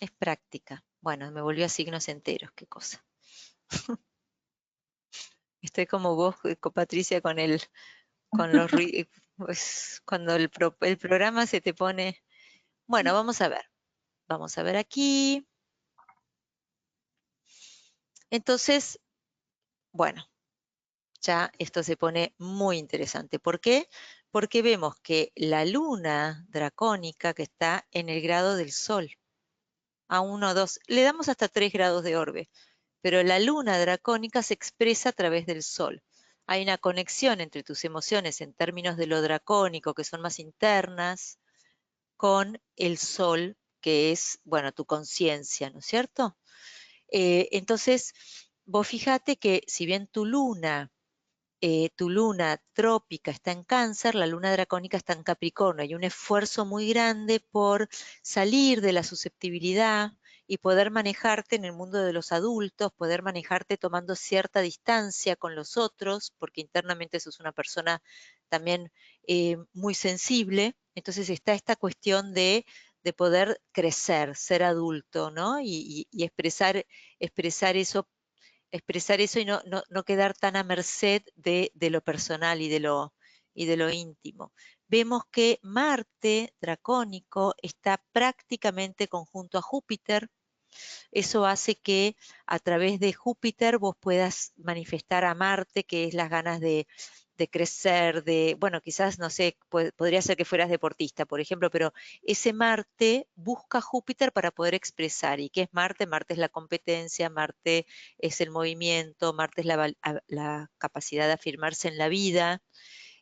Es práctica. Bueno, me volvió a signos enteros, qué cosa. Estoy como vos, con Patricia, con los pues, cuando el programa se te pone. Bueno, vamos a ver. Vamos a ver aquí. Entonces, bueno, ya esto se pone muy interesante. ¿Por qué? Porque vemos que la luna dracónica que está en el grado del Sol, a 1, 2, le damos hasta 3 grados de orbe, pero la luna dracónica se expresa a través del Sol. Hay una conexión entre tus emociones en términos de lo dracónico, que son más internas, con el Sol, que es, bueno, tu conciencia, ¿no es cierto? Entonces, vos fíjate que si bien tu luna trópica está en Cáncer, la luna dracónica está en Capricornio. Hay un esfuerzo muy grande por salir de la susceptibilidad y poder manejarte en el mundo de los adultos, poder manejarte tomando cierta distancia con los otros, porque internamente sos una persona también muy sensible. Entonces está esta cuestión de poder crecer, ser adulto, ¿no? Y expresar eso y no quedar tan a merced de lo personal y de lo íntimo. Vemos que Marte dracónico está prácticamente conjunto a Júpiter, Eso hace que a través de Júpiter vos puedas manifestar a Marte, que es las ganas de crecer, bueno, quizás, no sé, podría ser que fueras deportista, por ejemplo, pero ese Marte busca Júpiter para poder expresar. ¿Y qué es Marte? Marte es la competencia, Marte es el movimiento, Marte es la capacidad de afirmarse en la vida.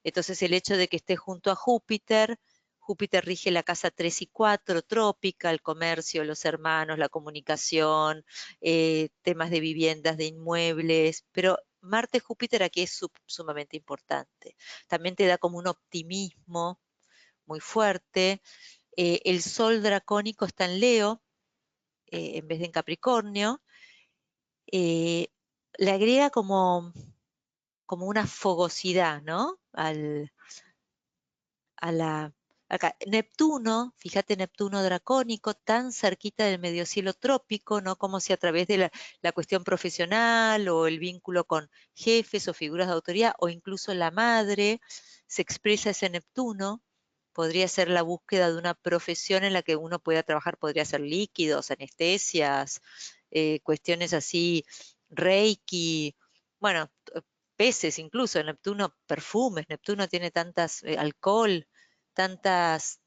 Entonces, el hecho de que esté junto a Júpiter, Júpiter rige la casa 3 y 4, trópica, el comercio, los hermanos, la comunicación, temas de viviendas, de inmuebles, pero Marte-Júpiter aquí es sumamente importante. También te da como un optimismo muy fuerte. El Sol dracónico está en Leo, en vez de en Capricornio. Le agrega como una fogosidad, ¿no? Acá. Neptuno, fíjate, Neptuno dracónico, tan cerquita del mediocielo trópico, ¿no? Como si a través de la cuestión profesional o el vínculo con jefes o figuras de autoridad o incluso la madre, se expresa ese Neptuno. Podría ser la búsqueda de una profesión en la que uno pueda trabajar, podría ser líquidos, anestesias, cuestiones así, Reiki, bueno, peces incluso, Neptuno, perfumes, Neptuno tiene tantas, alcohol, tantas,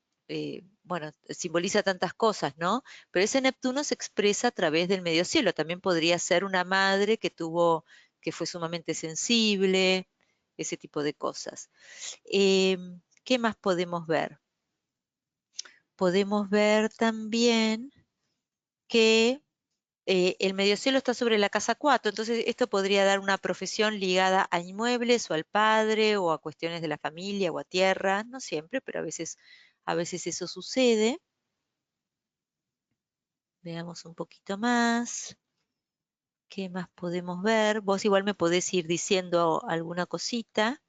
bueno, simboliza tantas cosas, ¿no? Pero ese Neptuno se expresa a través del medio cielo. También podría ser una madre que fue sumamente sensible, ese tipo de cosas. ¿Qué más podemos ver? Podemos ver también que el mediocielo está sobre la casa 4, entonces esto podría dar una profesión ligada a inmuebles o al padre o a cuestiones de la familia o a tierra, no siempre, pero a veces eso sucede. Veamos un poquito más. ¿Qué más podemos ver? Vos igual me podés ir diciendo alguna cosita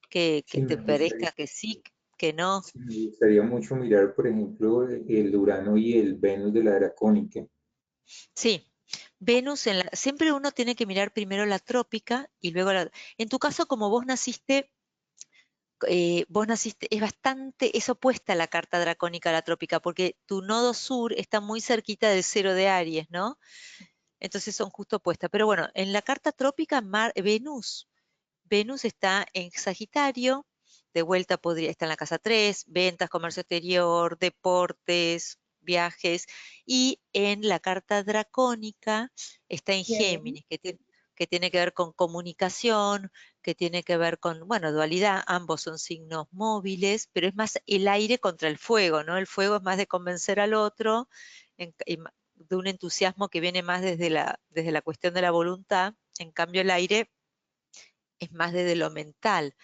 que Sí, te parezca que sí, que no. sí, me gustaría mucho mirar, por ejemplo, el Urano y el Venus de la dracónica. Sí, Venus, siempre uno tiene que mirar primero la trópica y luego En tu caso, como vos naciste, es es opuesta a la carta dracónica a la trópica, porque tu nodo sur está muy cerquita del cero de Aries, ¿no? Entonces son justo opuestas. Pero bueno, en la carta trópica, Venus está en Sagitario, de vuelta está en la casa 3, ventas, comercio exterior, deportes, viajes, y en la carta dracónica está en Bien. Géminis, que tiene que ver con comunicación, que tiene que ver con, bueno, dualidad, ambos son signos móviles, pero es más el aire contra el fuego, ¿no? El fuego es más de convencer al otro, de un entusiasmo que viene más desde la cuestión de la voluntad, en cambio el aire es más desde lo mental.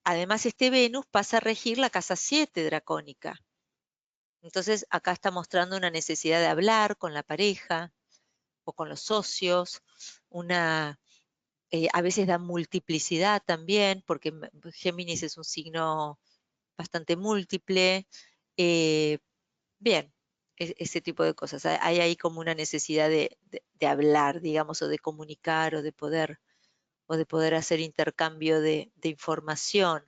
Además, este Venus pasa a regir la casa 7 dracónica. Entonces, acá está mostrando una necesidad de hablar con la pareja o con los socios, a veces da multiplicidad también, porque Géminis es un signo bastante múltiple. Bien, ese tipo de cosas. Hay ahí como una necesidad de hablar, digamos, o de comunicar, o de poder hacer intercambio de información.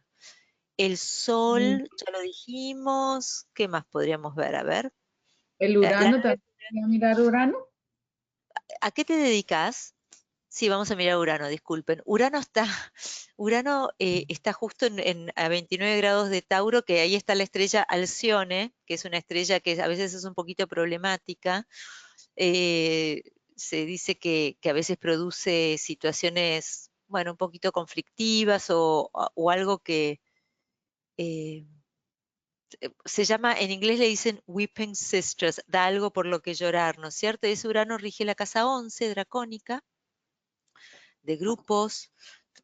El Mm, Sol, ya lo dijimos. ¿Qué más podríamos ver? A ver. ¿El Urano también? ¿Voy a mirar Urano? ¿A qué te dedicas? Sí, vamos a mirar Urano, disculpen. Urano está justo a 29 grados de Tauro, que ahí está la estrella Alcione, que es una estrella que a veces es un poquito problemática. Eh, Se dice que a veces produce situaciones, bueno, un poquito conflictivas o algo que se llama, en inglés le dicen Weeping Sisters, da algo por lo que llorar, ¿no es cierto? Ese Urano rige la casa 11, dracónica, de grupos.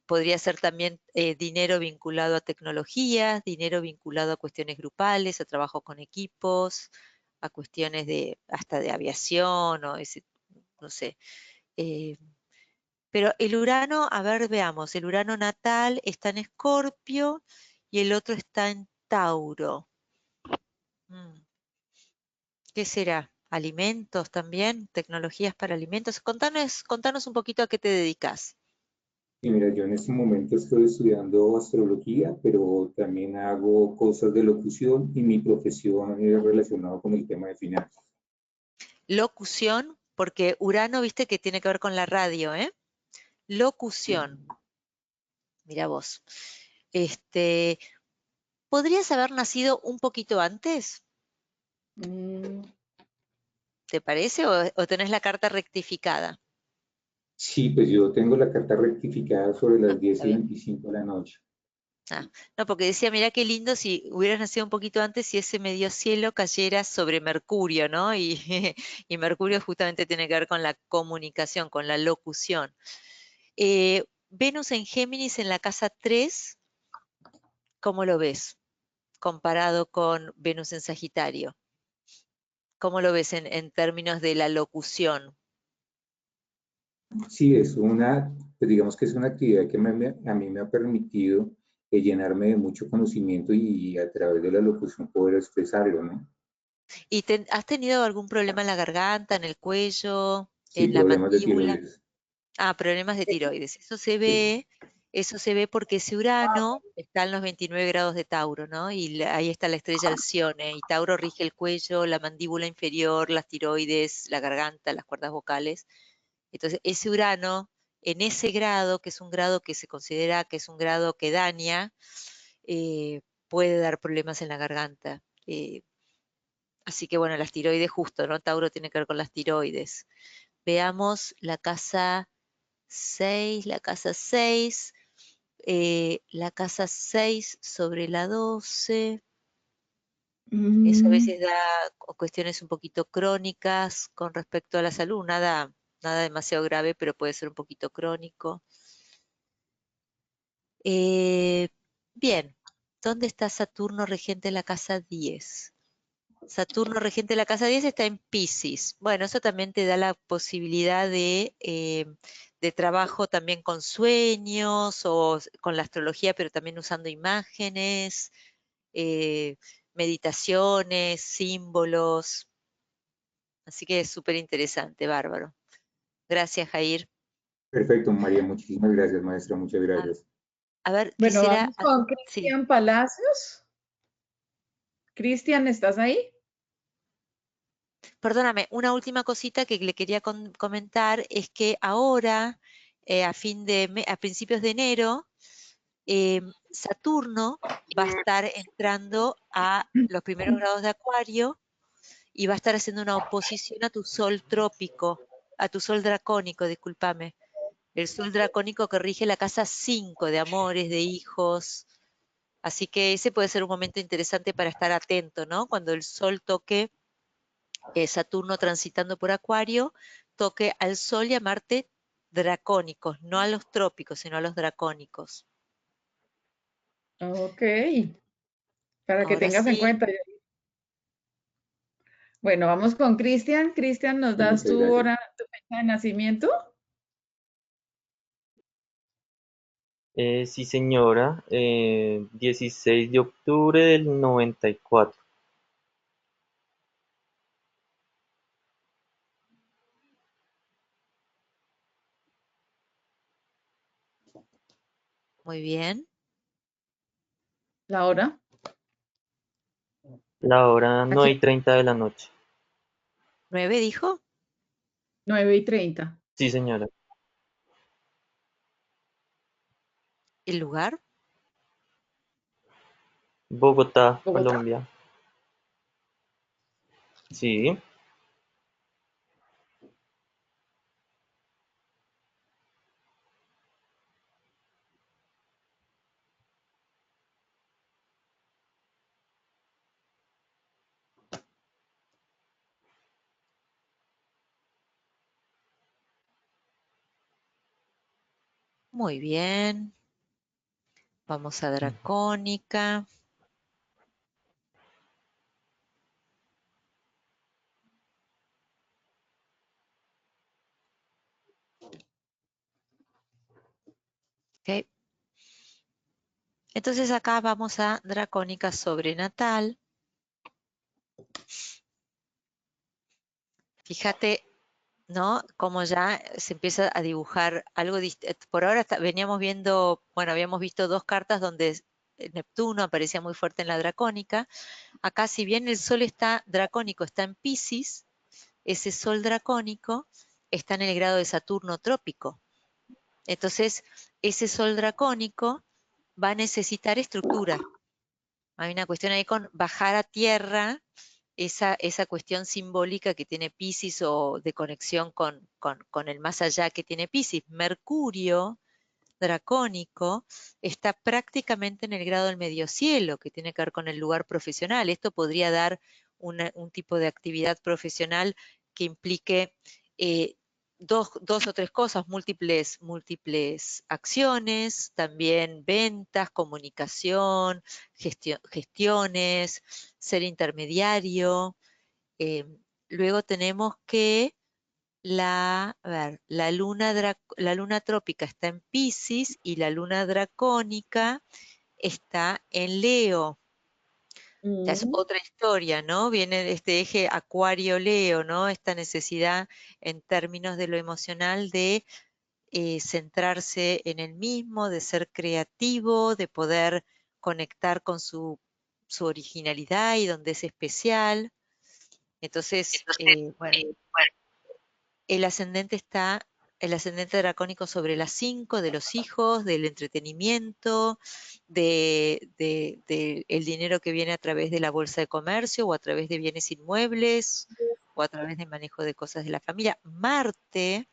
Podría ser también dinero vinculado a tecnologías, dinero vinculado a cuestiones grupales, a trabajo con equipos, a cuestiones hasta de aviación o ese, no sé. Pero el Urano, a ver, veamos, el Urano natal está en Escorpio y el otro está en Tauro. ¿Qué será? ¿Alimentos también? ¿Tecnologías para alimentos? Contanos un poquito a qué te dedicas. Y mira, yo en este momento estoy estudiando astrología, pero también hago cosas de locución y mi profesión es relacionada con el tema de finanzas. Locución, porque Urano, viste que tiene que ver con la radio, ¿eh? Locución. Mira vos. ¿Podrías haber nacido un poquito antes? Mm, ¿Te parece? ¿O tenés la carta rectificada? Sí, pues yo tengo la carta rectificada sobre las Está bien. 10:25 de la noche. Ah, no, porque decía, mira qué lindo si hubieras nacido un poquito antes y ese medio cielo cayera sobre Mercurio, ¿no? Y, y Mercurio justamente tiene que ver con la comunicación, con la locución. Venus en Géminis en la casa 3, ¿cómo lo ves? Comparado con Venus en Sagitario. ¿Cómo lo ves en términos de la locución? Sí, pues digamos que es una actividad que a mí me ha permitido llenarme de mucho conocimiento y a través de la locución poder expresarlo, ¿no? ¿Y has tenido algún problema en la garganta, en el cuello, Sí, en la problemas de mandíbula? tiroides. Ah, problemas de tiroides. Sí. Eso se ve porque ese Urano está en los 29 grados de Tauro, ¿no? Y ahí está la estrella Alcione. Y Tauro rige el cuello, la mandíbula inferior, las tiroides, la garganta, las cuerdas vocales. Entonces, ese Urano, en ese grado, que es un grado que se considera que es un grado que daña, puede dar problemas en la garganta. Así que bueno, las tiroides justo, ¿no? Tauro tiene que ver con las tiroides. Veamos la casa 6, la casa 6, la casa 6 sobre la 12. Eso a mm, veces da cuestiones un poquito crónicas con respecto a la salud, nada demasiado grave, pero puede ser un poquito crónico. Eh, bien, ¿dónde está Saturno regente en la casa 10? Saturno regente de la casa 10 está en Piscis. Bueno, eso también te da la posibilidad de trabajo también con sueños o con la astrología, pero también usando imágenes, eh, meditaciones, símbolos. Así que es súper interesante, bárbaro. Gracias, Jair. Perfecto, María, muchísimas gracias, maestra, muchas A, gracias. a ver, Bueno, quisiera... vamos con Sí, Cristian Palacios. Cristian, ¿estás ahí? perdóname, una última cosita que le quería comentar es que ahora, a principios de enero, Saturno va a estar entrando a los primeros grados de Acuario y va a estar haciendo una oposición a tu sol trópico, a tu sol dracónico, discúlpame. El sol dracónico que rige la casa 5 de amores, de hijos. Así que ese puede ser un momento interesante para estar atento, ¿no? Cuando el sol toque Saturno transitando por Acuario, toque al Sol y a Marte dracónicos, no a los trópicos, sino a los dracónicos. Ok, para que Ahora tengas en sí, cuenta. Bueno, vamos con Cristian. Cristian, ¿nos Sí, das muchas tu gracias. hora, tu fecha de nacimiento? Sí, señora. 16 de octubre del 94. muy bien. La hora. La hora Aquí, 9:30 de la noche. 9 dijo, 9:30. Sí, señora. el lugar. Bogotá, Bogotá. Colombia. Sí. Muy bien. Vamos a Dracónica. Ok. Entonces acá vamos a Dracónica sobrenatal. Fíjate, ¿no? Como ya se empieza a dibujar algo distinto. Por ahora veníamos viendo, bueno, habíamos visto dos cartas donde Neptuno aparecía muy fuerte en la dracónica. Acá, si bien el Sol está dracónico, está en Piscis, ese sol dracónico está en el grado de Saturno trópico. Entonces, ese sol dracónico va a necesitar estructura. Hay una cuestión ahí con bajar a tierra esa cuestión simbólica que tiene Piscis o de conexión con el más allá que tiene Piscis. Mercurio dracónico está prácticamente en el grado del mediocielo, que tiene que ver con el lugar profesional. Esto podría dar un tipo de actividad profesional que implique dos o tres cosas, múltiples acciones, también ventas, comunicación, gestiones, ser intermediario. Luego tenemos que la luna trópica está en Piscis y la luna dracónica está en Leo. Ya es otra historia, ¿no? Viene de este eje Acuario-Leo, ¿no? Esta necesidad en términos de lo emocional de centrarse en el mismo, de ser creativo, de poder conectar con su originalidad y donde es especial. Entonces, bueno, el ascendente dracónico sobre las 5 de los hijos, del entretenimiento, el dinero que viene a través de la bolsa de comercio o a través de bienes inmuebles o a través del manejo de cosas de la familia. Marte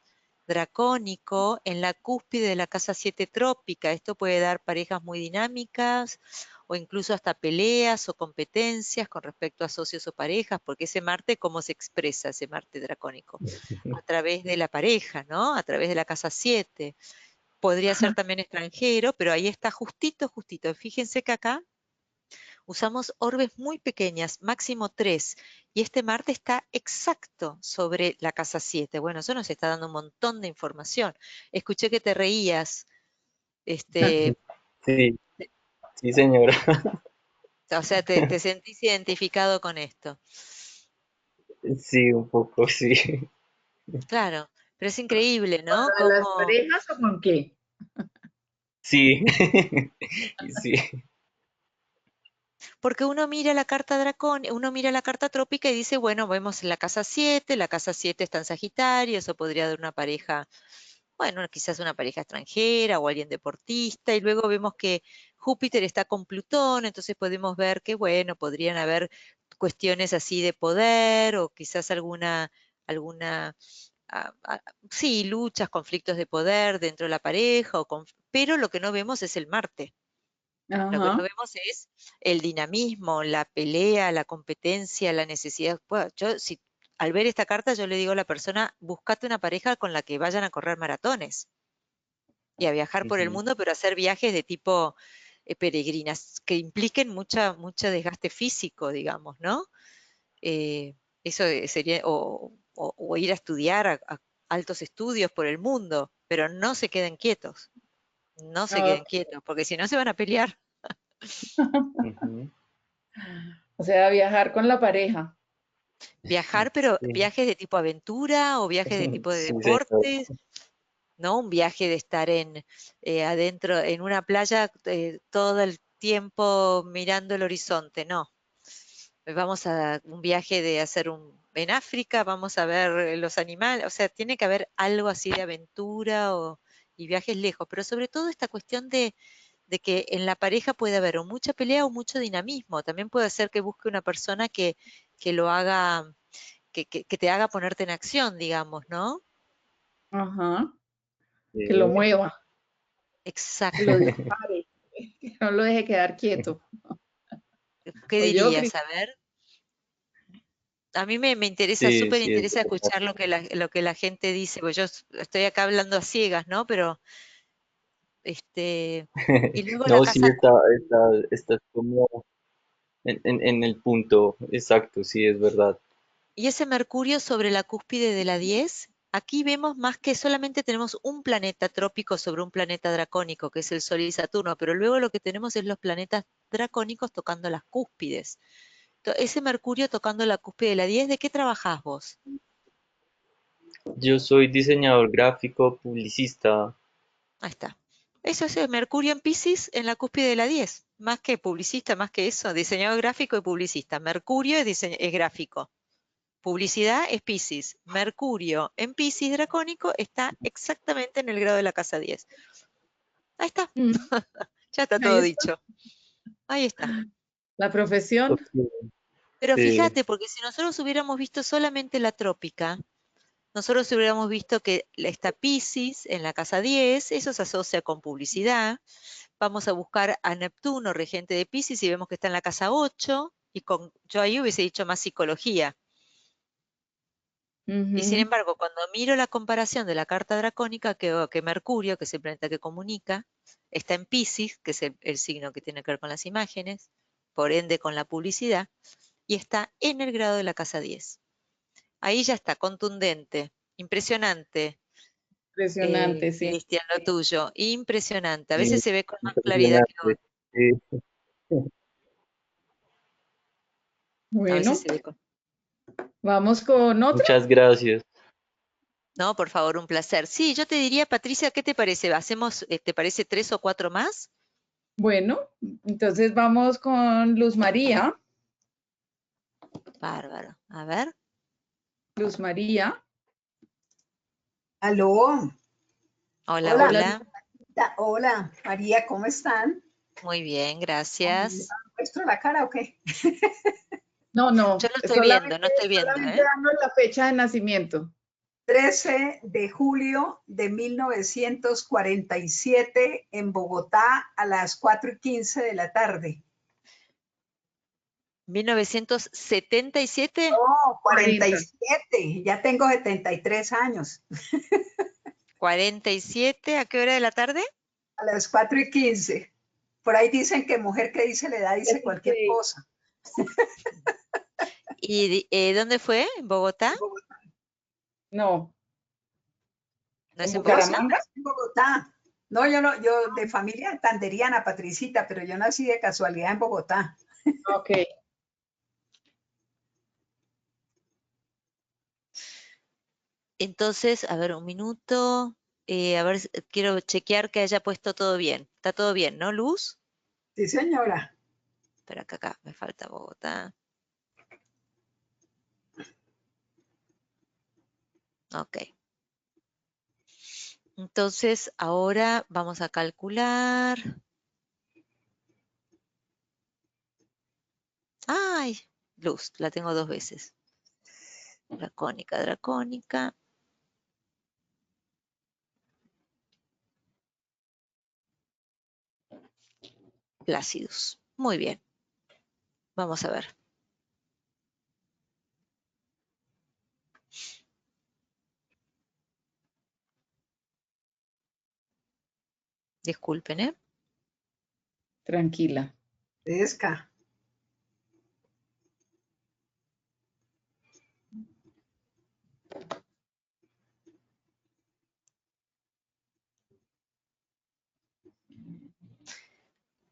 dracónico en la cúspide de la casa 7 trópica. Esto puede dar parejas muy dinámicas o incluso hasta peleas o competencias con respecto a socios o parejas, porque ese Marte, ¿cómo se expresa ese Marte dracónico? A través de la pareja, ¿no? A través de la casa 7. Podría ser también extranjero, pero ahí está justito. Fíjense que acá usamos orbes muy pequeñas, máximo 3, y este Marte está exacto sobre la casa 7. Bueno, eso nos está dando un montón de información. Escuché que te reías. Sí, sí, señora. O sea, te sentís identificado con esto. Sí, un poco, sí. Claro, pero es increíble, ¿Con ¿no? lo de las parejas o con qué? Sí, sí. Porque uno mira la carta uno mira la carta trópica y dice, bueno, vemos la casa 7 está en Sagitario, eso podría dar una pareja, bueno, quizás una pareja extranjera o alguien deportista, y luego vemos que Júpiter está con Plutón, entonces podemos ver que, bueno, podrían haber cuestiones así de poder o quizás alguna, sí, luchas, conflictos de poder dentro de la pareja, pero lo que no vemos es el Marte. Lo que no Ajá. vemos es el dinamismo, la pelea, la competencia, la necesidad. Bueno, al ver esta carta, yo le digo a la persona, búscate una pareja con la que vayan a correr maratones y a viajar por el Ujú. mundo, pero hacer viajes de tipo peregrinas, que impliquen mucho desgaste físico, digamos, ¿no? Eso sería, o ir a estudiar a altos estudios por el mundo, pero no se queden quietos, Ok. porque si no se van a pelear. Ujú. O sea, viajar con la pareja. Viajar, pero Sí, viajes de tipo aventura o viajes de tipo de sí, señor. deportes, ¿no? Un viaje de estar adentro, en una playa todo el tiempo mirando el horizonte, no. Vamos a un viaje de hacer en África, vamos a ver los animales, o sea, tiene que haber algo así de aventura y viajes lejos, pero sobre todo esta cuestión de que en la pareja puede haber o mucha pelea o mucho dinamismo. También puede ser que busque una persona que lo haga, que te haga ponerte en acción, digamos, ¿no? Ajá. Que lo Sí. mueva, que lo Exacto. dispare, que no lo deje quedar quieto. ¿Qué O yo, dirías? A ver. A mí me interesa, Sí, súper sí, es interesa verdad. escuchar lo que la gente dice, pues yo estoy acá hablando a ciegas, ¿no? Pero, y luego la No, sí, casa, estás como en el punto exacto, sí, es verdad. y ese Mercurio sobre la cúspide de la 10, aquí vemos más que solamente tenemos un planeta trópico sobre un planeta dracónico, que es el Sol y Saturno, pero luego lo que tenemos es los planetas dracónicos tocando las cúspides. Ese Mercurio tocando la cúspide de la 10, ¿de qué trabajás vos? Yo soy diseñador gráfico, publicista. Ahí está. Eso es el Mercurio en Piscis en la cúspide de la 10. Más que publicista, más que eso, diseñador gráfico y publicista. Mercurio es gráfico. publicidad es Piscis. Mercurio en Piscis dracónico está exactamente en el grado de la casa 10. Ahí está. Mm, Ya está ahí todo está. dicho. Ahí está. La profesión. Ok, Pero sí, fíjate, porque si nosotros hubiéramos visto solamente la trópica, nosotros hubiéramos visto que está Piscis en la casa 10, eso se asocia con publicidad. Vamos a buscar a Neptuno, regente de Piscis, y vemos que está en la casa 8, y yo ahí hubiese dicho más psicología. Y sin Ujú. embargo, cuando miro la comparación de la carta dracónica, que Mercurio, que es el planeta que comunica, está en Piscis, que es el signo que tiene que ver con las imágenes, por ende con la publicidad, y está en el grado de la casa 10. Ahí ya está, contundente, impresionante, Impresionante, sí. Cristian, lo tuyo, impresionante. A veces sí, se ve con más claridad que impresionante. otros. Sí. A veces Bueno, se ve con... vamos con otra. Muchas gracias. No, por favor, un placer. Sí, yo te diría, Patricia, ¿qué te parece? ¿Hacemos, te parece 3 o 4 más? Bueno, entonces vamos con Luz María. Bárbaro. A ver. Luz María. Aló, Hola, hola, Hola. hola. hola, María, ¿cómo están? Muy bien, Ay, gracias. ¿muestro la cara o qué? No, no, Yo no estoy viendo, no estoy viendo, solamente ¿eh? dando la fecha de nacimiento. 13 de julio de 1947 en Bogotá a las 4:15 de la tarde. 1977, No, 40. 47, ya tengo 73 años. 47, ¿a qué hora de la tarde? A las 4:15. Por ahí dicen que mujer que dice la edad dice cualquier 16. cosa. ¿Y dónde fue? ¿En Bogotá? Bogotá. No, ¿No en es en Yo Bogotá? sí Bucaramanga. nací en Bogotá. No, yo no, yo de familia tanderiana, Patricita, pero yo nací de casualidad en Bogotá. Ok. Entonces, a ver, un minuto. A ver, quiero chequear que haya puesto todo bien. Está todo bien, ¿no, Luz? Sí, señora. Espera que acá me falta Bogotá. Ok. Entonces, ahora vamos a calcular. ¡Ay! Luz, la tengo 2 veces. Dracónica, dracónica. Plácidos. Muy bien. Vamos a ver. Disculpen, ¿eh? Tranquila. Fresca.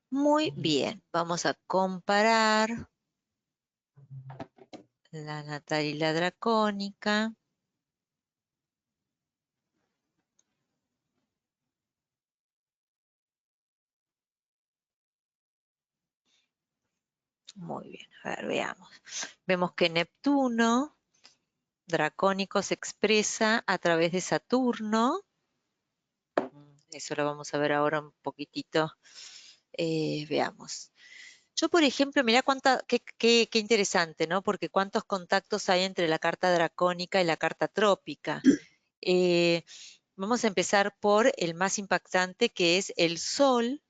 Muy bien. Vamos a comparar la natal y la dracónica. Muy bien. A ver, veamos. Vemos que Neptuno dracónico se expresa a través de Saturno. Eso lo vamos a ver ahora un poquitito. Veamos. Yo, por ejemplo, mirá qué interesante, ¿no? Porque cuántos contactos hay entre la carta dracónica y la carta trópica. Vamos a empezar por el más impactante, que es el Sol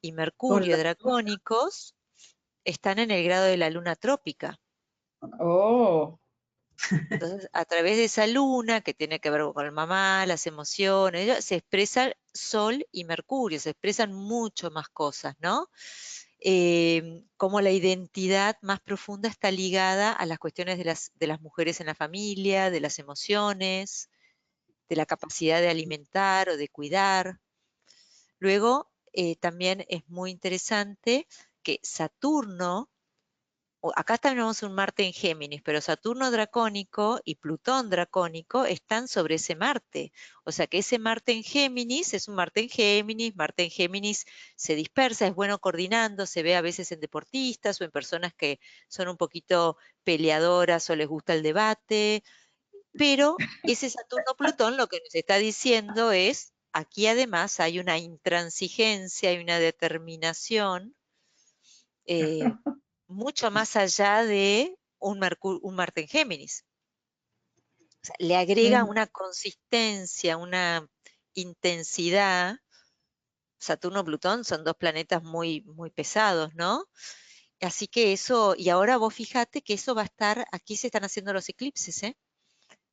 y Con Mercurio la... dracónicos están en el grado de la luna trópica. Oh, Entonces, a través de esa luna, que tiene que ver con el mamá, las emociones, se expresa Sol y Mercurio, se expresan mucho más cosas, ¿no? Como la identidad más profunda está ligada a las cuestiones de las mujeres en la familia, de las emociones, de la capacidad de alimentar o de cuidar. Luego, también es muy interesante que Saturno acá tenemos un Marte en Géminis, pero Saturno dracónico y Plutón dracónico están sobre ese Marte. O sea que ese Marte en Géminis es un Marte en Géminis se dispersa, es bueno coordinando, se ve a veces en deportistas o en personas que son un poquito peleadoras o les gusta el debate, pero ese Saturno-Plutón lo que nos está diciendo es, aquí además hay una intransigencia y una determinación mucho más allá de un Marte en Géminis. O sea, le agrega una consistencia, una intensidad. Saturno-Plutón son dos planetas muy, muy pesados, ¿no? Así que eso, y ahora vos fíjate que eso va a estar, aquí se están haciendo los eclipses, ¿eh?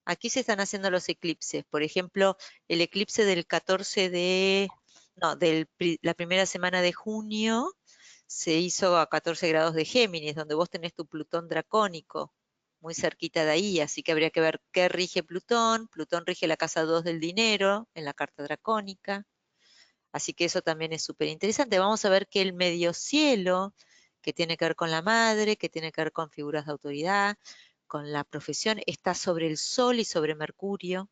Aquí se están haciendo los eclipses. Por ejemplo, el eclipse del 14 de, no, la primera semana de junio se hizo a 14 grados de Géminis, donde vos tenés tu Plutón dracónico, muy cerquita de ahí, así que habría que ver qué rige Plutón. Plutón rige la casa 2 del dinero en la carta dracónica, así que eso también es súper interesante. Vamos a ver que el medio cielo, que tiene que ver con la madre, que tiene que ver con figuras de autoridad, con la profesión, está sobre el Sol y sobre Mercurio,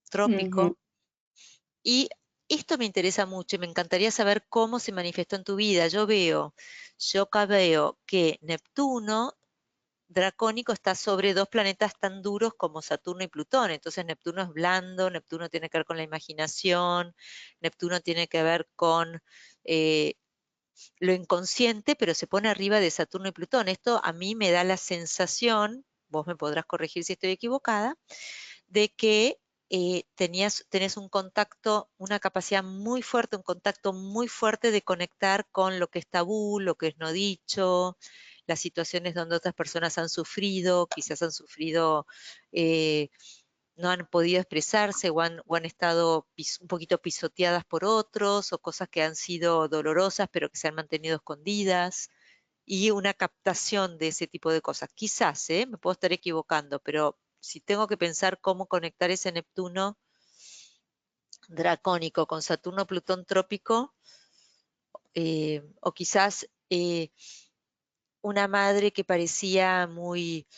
trópico. Y esto me interesa mucho y me encantaría saber cómo se manifestó en tu vida. Yo acá veo que Neptuno dracónico está sobre dos planetas tan duros como Saturno y Plutón. Entonces Neptuno es blando, Neptuno tiene que ver con la imaginación, Neptuno tiene que ver con lo inconsciente, pero se pone arriba de Saturno y Plutón. Esto a mí me da la sensación, vos me podrás corregir si estoy equivocada, de que tenés un contacto, una capacidad muy fuerte, un contacto muy fuerte de conectar con lo que es tabú, lo que es no dicho, las situaciones donde otras personas han sufrido, quizás han sufrido, no han podido expresarse o han estado un poquito pisoteadas por otros, o cosas que han sido dolorosas pero que se han mantenido escondidas, y una captación de ese tipo de cosas. Quizás, me puedo estar equivocando, pero si tengo que pensar cómo conectar ese Neptuno dracónico con Saturno, Plutón trópico, o quizás una madre que parecía muy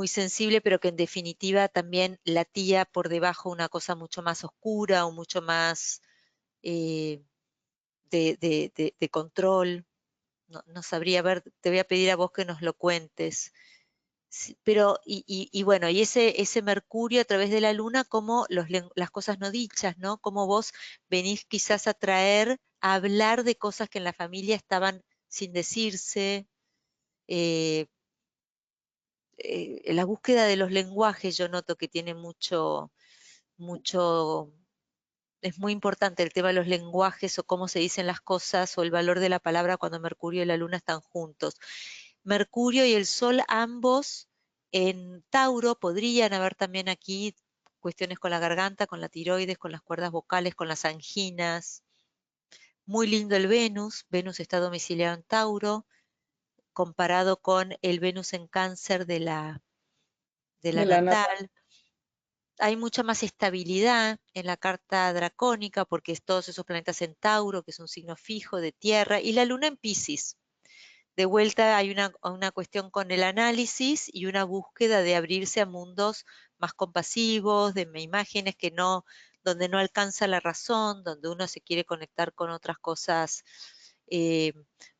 sensible, pero que en definitiva también latía por debajo una cosa mucho más oscura o mucho más eh, de control. No sabría, ver, te voy a pedir a vos que nos lo cuentes. Sí, pero, bueno, y ese Mercurio a través de la Luna, como las cosas no dichas, ¿no? Como vos venís quizás a traer, a hablar de cosas que en la familia estaban sin decirse. eh, la búsqueda de los lenguajes yo noto que tiene mucho, es muy importante el tema de los lenguajes o cómo se dicen las cosas o el valor de la palabra cuando Mercurio y la Luna están juntos. Mercurio y el Sol ambos en Tauro, podrían haber también aquí cuestiones con la garganta, con la tiroides, con las cuerdas vocales, con las anginas. Muy lindo el Venus. Venus está domiciliado en Tauro, comparado con el Venus en Cáncer de la natal. Hay mucha más estabilidad en la carta dracónica porque es todos esos planetas en Tauro, que es un signo fijo de tierra, y la Luna en Piscis. De vuelta hay una cuestión con el análisis y una búsqueda de abrirse a mundos más compasivos, de imágenes donde no alcanza la razón, donde uno se quiere conectar con otras cosas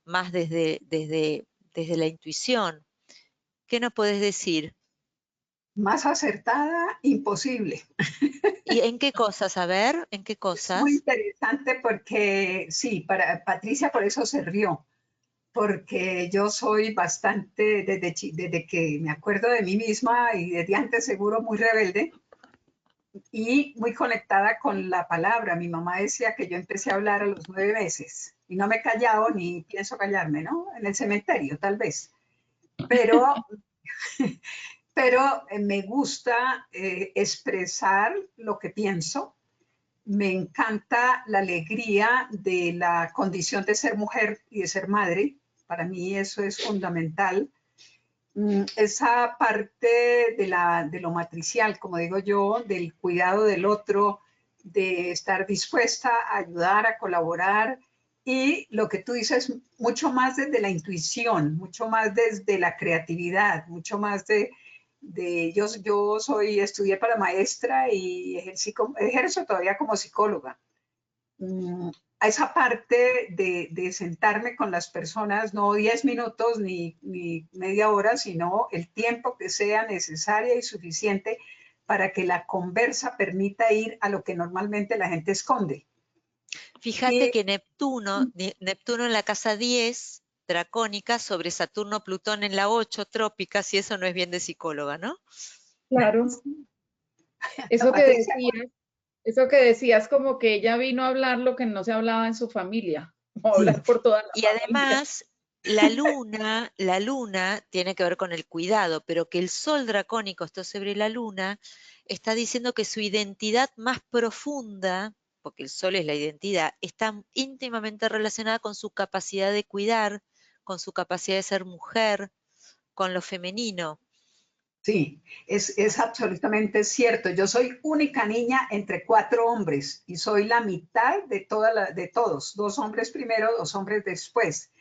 más desde la intuición. ¿Qué nos podés decir? Más acertada, imposible. ¿Y en qué cosas? A ver, ¿en qué Es muy cosas? interesante porque, sí, para Patricia por eso se rió, porque yo soy bastante, desde que me acuerdo de mí misma y desde antes seguro muy rebelde y muy conectada con la palabra. Mi mamá decía que yo empecé a hablar a los 9 meses y no me he callado ni pienso callarme, ¿no? En el cementerio, tal vez. Pero, pero me gusta expresar lo que pienso. Me encanta la alegría de la condición de ser mujer y de ser madre. Para mí eso es fundamental. Esa parte de lo matricial, como digo yo, del cuidado del otro, de estar dispuesta a ayudar, a colaborar, Y lo que tú dices, mucho más desde la intuición, mucho más desde la creatividad, mucho más yo estudié para maestra y ejerzo todavía como psicóloga. A esa parte de sentarme con las personas, no 10 minutos ni media hora, sino el tiempo que sea necesario y suficiente para que la conversa permita ir a lo que normalmente la gente esconde. Fíjate Y- que Neptuno en la casa 10, dracónica, sobre Saturno, Plutón en la 8, trópica, si eso no es bien de psicóloga, ¿no? Claro. Eso que Patricia, decías, eso que decías como que ella vino a hablar lo que no se hablaba en su familia, o sí, hablar por toda la Y familia. además, la luna tiene que ver con el cuidado, pero que el sol dracónico está sobre la luna, está diciendo que su identidad más profunda, porque el sol es la identidad, está íntimamente relacionada con su capacidad de cuidar, con su capacidad de ser mujer, con lo femenino. sí, es absolutamente cierto. Yo soy única niña entre 4 hombres y soy la mitad de todos, 2 hombres primero, 2 hombres después.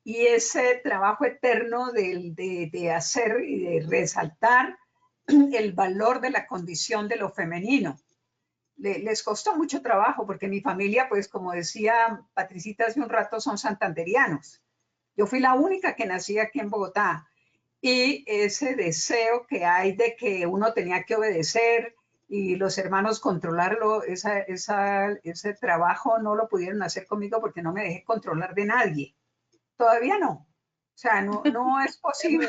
Y ese trabajo eterno de hacer y de resaltar el valor de la condición de lo femenino. Les costó mucho trabajo porque mi familia, pues como decía Patricita hace un rato, son santanderianos. Yo fui la única que nací aquí en Bogotá y ese deseo que hay de que uno tenía que obedecer y los hermanos controlarlo, ese trabajo no lo pudieron hacer conmigo porque no me dejé controlar de nadie. Todavía no. O sea, no es posible.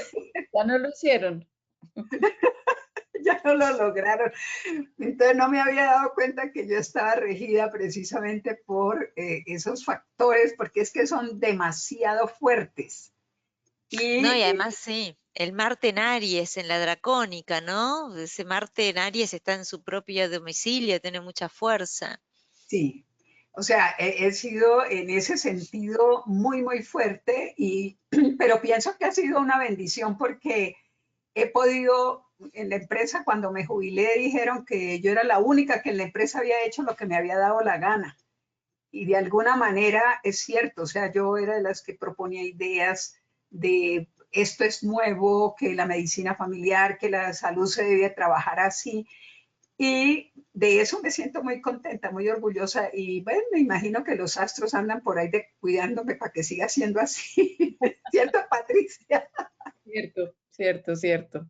Ya no lo hicieron. Ya no lo lograron. Entonces no me había dado cuenta que yo estaba regida precisamente por esos factores, porque es que son demasiado fuertes. No, y Y además sí, el Marte en Aries, en la dracónica, ¿no? Ese Marte en Aries está en su propio domicilio, tiene mucha fuerza. sí, o sea, he sido en ese sentido muy, muy fuerte, pero pienso que ha sido una bendición porque he podido, en la empresa cuando me jubilé dijeron que yo era la única que en la empresa había hecho lo que me había dado la gana. Y de alguna manera es cierto, o sea, yo era de las que proponía ideas de esto es nuevo, que la medicina familiar, que la salud se debía trabajar así. Y de eso me siento muy contenta, muy orgullosa. Y bueno, me imagino que los astros andan por ahí cuidándome para que siga siendo así. ¿Cierto, Patricia? Cierto, cierto, cierto.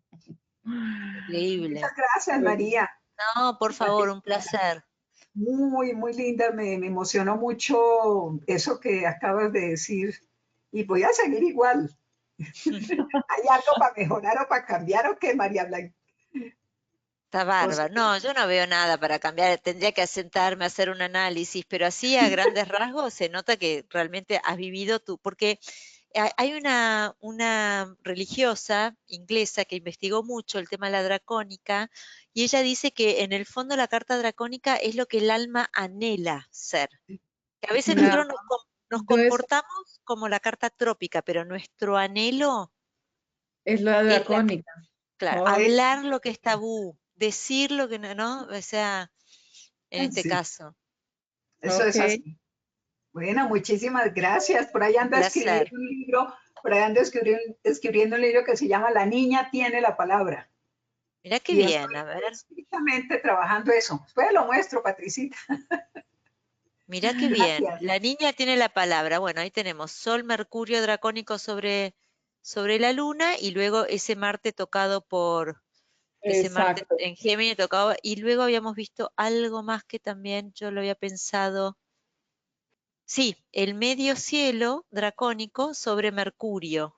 Increíble. Muchas gracias, Bueno, María. No, por favor, un Patricia, placer. muy, muy linda. Me emocionó mucho eso que acabas de decir. Y voy a seguir igual. ¿Hay algo para mejorar o para cambiar o qué, María Blanca? Está O sea, bárbaro. No, yo no veo nada para cambiar. Tendría que sentarme a hacer un análisis, pero así a grandes rasgos se nota que realmente has vivido tú, porque hay una religiosa inglesa que investigó mucho el tema de la dracónica y ella dice que en el fondo la carta dracónica es lo que el alma anhela ser. Que a veces la, nosotros nos yo es, comportamos como la carta trópica, pero nuestro anhelo es la es la, dracónica. claro, Ok, hablar lo que es tabú, decir lo que no, ¿no? O sea, en este sí, caso, eso ok. es así. Bueno, muchísimas gracias. Por ahí un ando escribiendo placer. un libro, por ahí ando escribiendo un libro que se llama La niña tiene la palabra. Mirá qué Y estoy bien, a ver, precisamente trabajando eso. Después lo muestro, Patricita. mirá qué bien. Gracias. La niña tiene la palabra. Bueno, ahí tenemos Sol, Mercurio dracónico sobre la Luna y luego ese Marte tocado ese Marte Exacto. en Géminis tocado, y luego habíamos visto algo más que también yo lo había pensado. Sí, el medio cielo dracónico sobre Mercurio,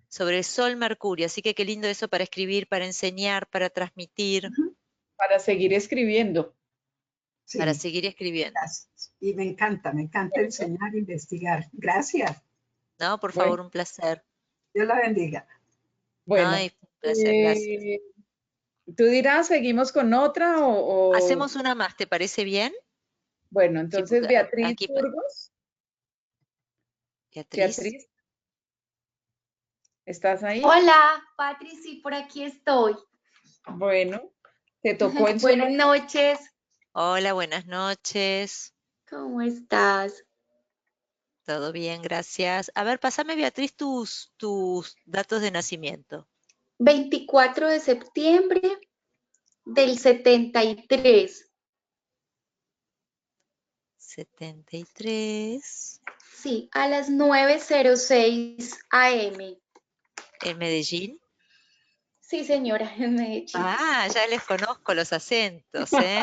sobre el Sol Mercurio. Así que qué lindo eso para escribir, para enseñar, para transmitir, Para seguir escribiendo. para Sí, seguir escribiendo. gracias. Y me encanta enseñar e investigar. Gracias. No, por Bueno, favor, un placer. Dios la bendiga. bueno. Ay, un placer, gracias. Tú dirás, ¿seguimos con otra Hacemos una más, ¿te parece bien? bueno, Sí, entonces porque Beatriz aquí, Burgos? Beatriz. Beatriz, ¿estás ahí? Hola, Patri, sí, por aquí estoy. Bueno, te tocó en Buenas solo. noches, Hola, buenas noches. ¿cómo estás? Todo bien, gracias. A ver, pásame, Beatriz, tus datos de nacimiento. 24 de septiembre del 73. 73. Sí, a las 9:06 AM. ¿En Medellín? Sí, señora, en Medellín. Ah, ya les conozco los acentos, ¿eh?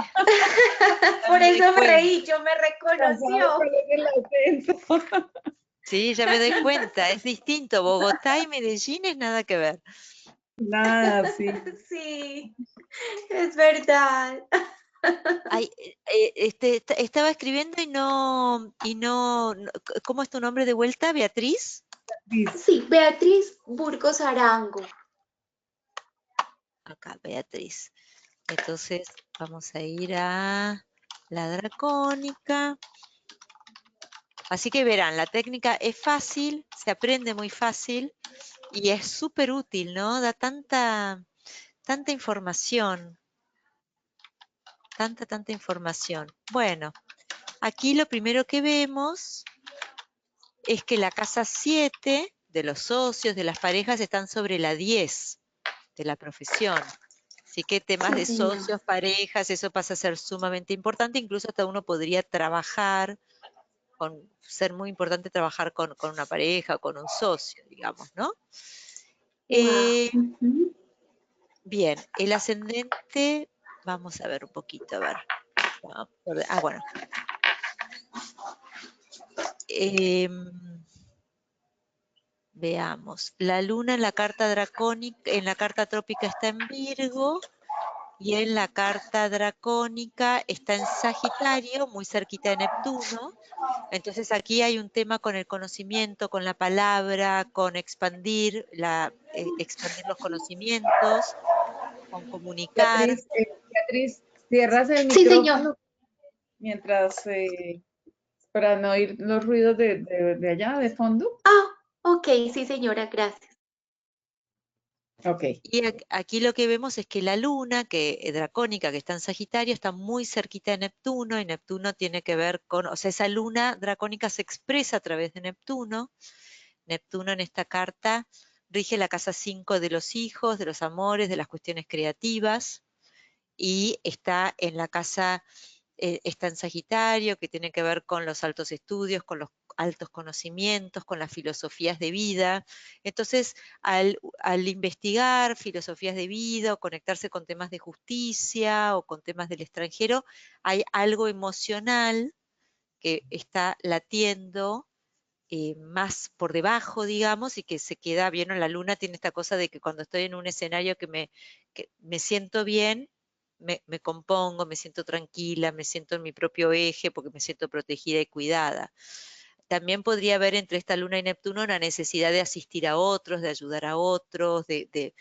Por me doy eso me cuenta. reí, yo me reconoció. ¿Cuál es el acento? Sí, ya me doy cuenta, es distinto. Bogotá y Medellín es nada que ver. Nada, sí. Sí, es verdad. Ay, estaba escribiendo ¿cómo es tu nombre de vuelta, Beatriz? Sí, Beatriz Burgos Arango. Acá, Beatriz. Entonces, vamos a ir a la dracónica. Así que verán, la técnica es fácil, se aprende muy fácil y es súper útil, ¿no? Da tanta información, tanta información. Bueno, aquí lo primero que vemos es que la casa 7 de los socios, de las parejas, están sobre la 10 de la profesión. Así que temas Sí, de señora. socios, parejas, eso pasa a ser sumamente importante. Incluso hasta uno podría trabajar, ser muy importante trabajar con una pareja, con un socio, digamos, ¿no? Wow. Bien, el ascendente, vamos a ver un poquito, a ver. Bueno. Veamos, la luna en la carta dracónica, en la carta trópica está en Virgo y en la carta dracónica está en Sagitario, muy cerquita de Neptuno. Entonces aquí hay un tema con el conocimiento, con la palabra, con expandir los conocimientos, con comunicar. Beatriz, cierras el Sí, señor. micrófono mientras, para no oír los ruidos de allá, de fondo. Ah, ok, sí, señora, gracias. Ok. Y aquí lo que vemos es que la luna, que dracónica, que está en Sagitario, está muy cerquita de Neptuno, y Neptuno tiene que ver con, o sea, esa luna dracónica se expresa a través de Neptuno. Neptuno en esta carta rige la casa 5 de los hijos, de los amores, de las cuestiones creativas, y está en la casa, está en Sagitario, que tiene que ver con los altos estudios, con los altos conocimientos, con las filosofías de vida. Entonces, al investigar filosofías de vida o conectarse con temas de justicia o con temas del extranjero, hay algo emocional que está latiendo más por debajo, digamos, y que se queda bien. La luna tiene esta cosa de que cuando estoy en un escenario que me siento bien, me compongo, me siento tranquila, me siento en mi propio eje porque me siento protegida y cuidada. También podría haber entre esta luna y Neptuno una necesidad de asistir a otros, de ayudar a otros, de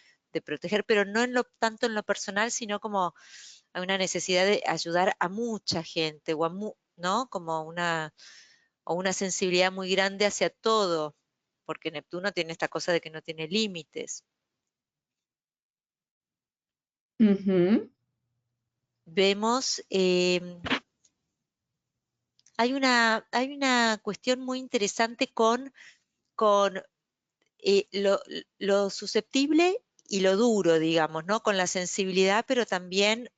proteger, pero no tanto en lo personal, sino como a una necesidad de ayudar a mucha gente, ¿no? Como una sensibilidad muy grande hacia todo, porque Neptuno tiene esta cosa de que no tiene límites. Vemos, hay una cuestión muy interesante con lo susceptible y lo duro, digamos, ¿no? Con la sensibilidad, pero también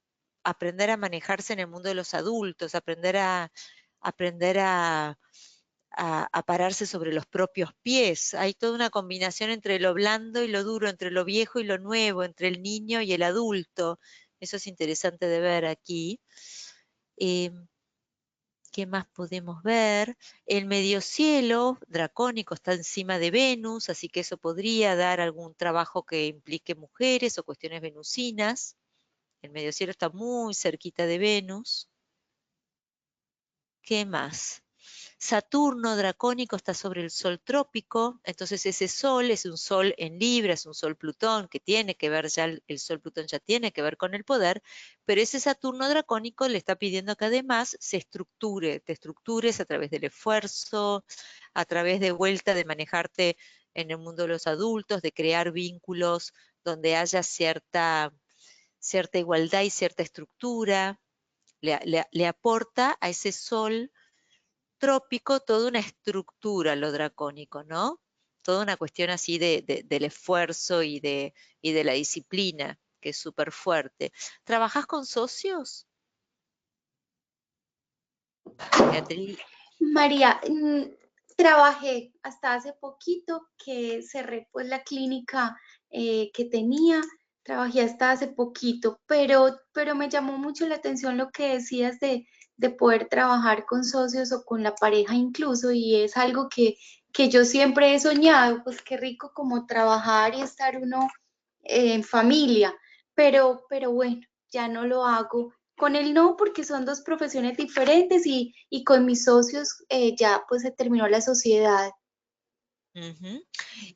aprender a manejarse en el mundo de los adultos, aprender a pararse sobre los propios pies. Hay toda una combinación entre lo blando y lo duro, entre lo viejo y lo nuevo, entre el niño y el adulto. Eso es interesante de ver aquí. ¿Qué más podemos ver? El mediocielo dracónico está encima de Venus, así que eso podría dar algún trabajo que implique mujeres o cuestiones venusinas. El mediocielo está muy cerquita de Venus. ¿Qué más? Saturno dracónico está sobre el Sol trópico, entonces ese Sol es un Sol en Libra, es un Sol Plutón, que tiene que ver ya, el Sol Plutón ya tiene que ver con el poder, pero ese Saturno dracónico le está pidiendo que además te estructures a través del esfuerzo, a través de vuelta de manejarte en el mundo de los adultos, de crear vínculos donde haya cierta igualdad y cierta estructura. Le aporta a ese Sol trópico, toda una estructura lo dracónico, ¿no? Toda una cuestión así del esfuerzo y de la disciplina, que es súper fuerte. ¿Trabajás con socios, Beatriz? María, trabajé hasta hace poquito que cerré pues la clínica que tenía, trabajé hasta hace poquito, pero me llamó mucho la atención lo que decías de poder trabajar con socios o con la pareja incluso, y es algo que yo siempre he soñado, pues qué rico como trabajar y estar uno en familia, pero bueno, ya no lo hago. Con él no, porque son dos profesiones diferentes y con mis socios ya pues se terminó la sociedad. Ujú.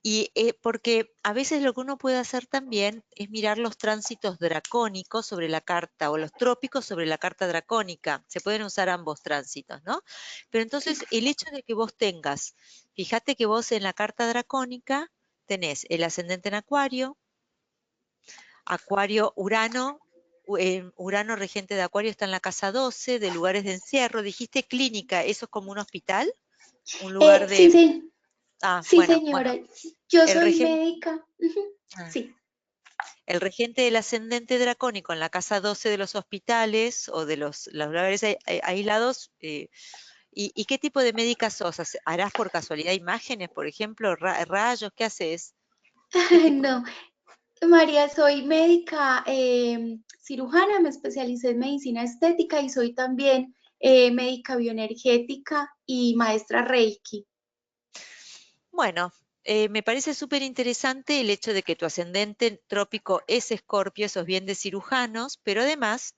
Y porque a veces lo que uno puede hacer también es mirar los tránsitos dracónicos sobre la carta o los trópicos sobre la carta dracónica. Se pueden usar ambos tránsitos, ¿no? Pero entonces el hecho de que vos tengas, fíjate que vos en la carta dracónica tenés el ascendente en Acuario, Acuario, Urano, Urano regente de Acuario está en la casa 12 de lugares de encierro. Dijiste clínica, ¿eso es como un hospital? Un lugar Sí, de... sí, Ah, sí, bueno, señora. Yo el soy regente... médica. Sí. El regente del ascendente dracónico en la casa 12 de los hospitales o de los lugares aislados, ¿y qué tipo de médica sos? ¿Harás por casualidad imágenes, por ejemplo, rayos? ¿Qué haces? ¿Qué tipo? No, María, soy médica cirujana, me especialicé en medicina estética y soy también médica bioenergética y maestra Reiki. Bueno, me parece súper interesante el hecho de que tu ascendente trópico es Escorpio, sos bien de cirujanos, pero además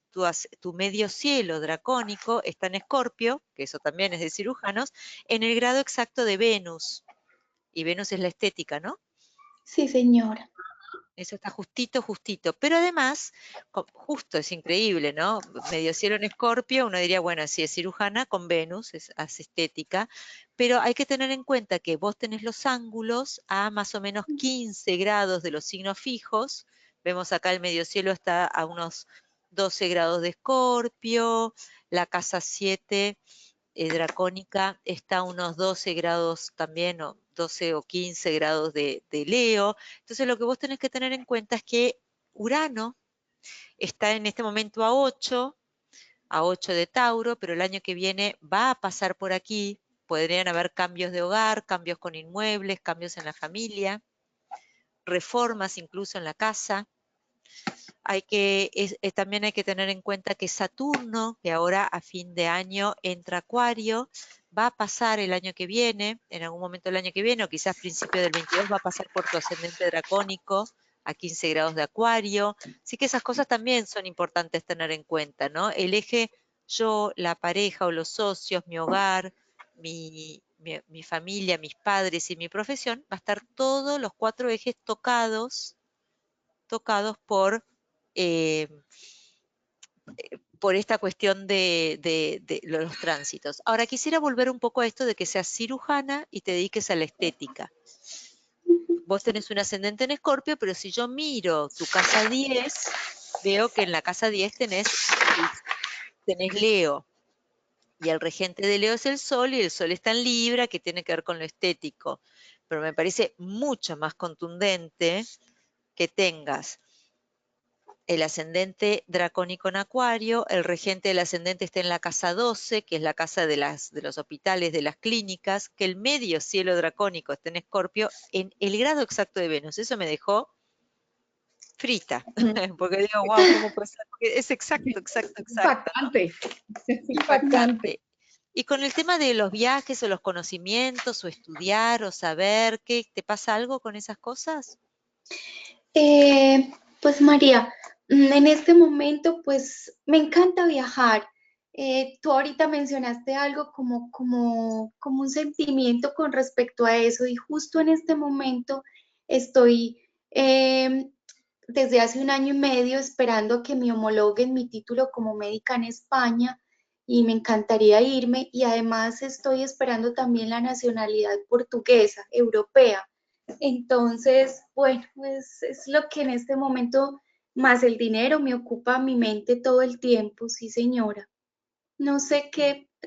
tu medio cielo dracónico está en Escorpio, que eso también es de cirujanos, en el grado exacto de Venus. Y Venus es la estética, ¿no? Sí, señora. Eso está justito, justito. Pero además, justo es increíble, ¿no? Medio cielo en Escorpio, uno diría, bueno, si es cirujana con Venus, hace estética, pero hay que tener en cuenta que vos tenés los ángulos a más o menos 15 grados de los signos fijos. Vemos acá el medio cielo está a unos 12 grados de Escorpio, la casa 7 dracónica está a unos 12 grados también, o 12 o 15 grados de Leo. Entonces lo que vos tenés que tener en cuenta es que Urano está en este momento a 8 de Tauro, pero el año que viene va a pasar por aquí. Podrían haber cambios de hogar, cambios con inmuebles, cambios en la familia, reformas incluso en la casa. También hay que tener en cuenta que Saturno, que ahora a fin de año entra a Acuario, va a pasar el año que viene, en algún momento del año que viene, o quizás principio del 22, va a pasar por tu ascendente dracónico a 15 grados de Acuario. Así que esas cosas también son importantes tener en cuenta, ¿no? El eje yo, la pareja o los socios, mi hogar, mi familia, mis padres y mi profesión, va a estar todos los 4 ejes tocados eh, por esta cuestión de los tránsitos. Ahora quisiera volver un poco a esto de que seas cirujana y te dediques a la estética. Vos tenés un ascendente en Escorpio, pero si yo miro tu casa 10, veo que en la casa 10 tenés Leo. Y el regente de Leo es el Sol, y el Sol está en Libra, que tiene que ver con lo estético. Pero me parece mucho más contundente que tengas el ascendente dracónico en Acuario, el regente del ascendente está en la casa 12, que es la casa de los hospitales, de las clínicas, que el medio cielo dracónico está en Escorpio, en el grado exacto de Venus. Eso me dejó frita, porque digo, wow, ¿cómo puede ser? Porque es exacto, exacto, exacto, ¿no? Impactante, es impactante. Impactante. Y con el tema de los viajes o los conocimientos o estudiar o saber, ¿qué te pasa algo con esas cosas? Pues María, en este momento pues me encanta viajar. Tú ahorita mencionaste algo como un sentimiento con respecto a eso, y justo en este momento estoy desde hace 1 año y medio esperando que me homologuen mi título como médica en España, y me encantaría irme, y además estoy esperando también la nacionalidad portuguesa, europea. Entonces, bueno, es lo que en este momento, más el dinero, me ocupa mi mente todo el tiempo, sí, señora. No sé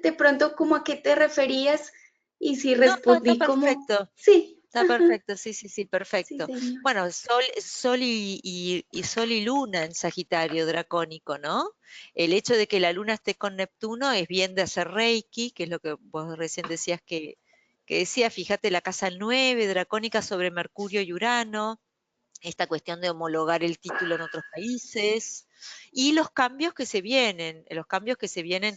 de pronto como a qué te referías y si No, está respondí como, perfecto. sí, Está ajá, perfecto, sí, sí, sí, sí, perfecto. señor. Bueno, Sol y Sol y Luna en Sagitario dracónico, ¿no? El hecho de que la Luna esté con Neptuno es bien de hacer Reiki, que es lo que vos recién decías que decía, fíjate la casa 9 dracónica sobre Mercurio y Urano, esta cuestión de homologar el título en otros países y los cambios que se vienen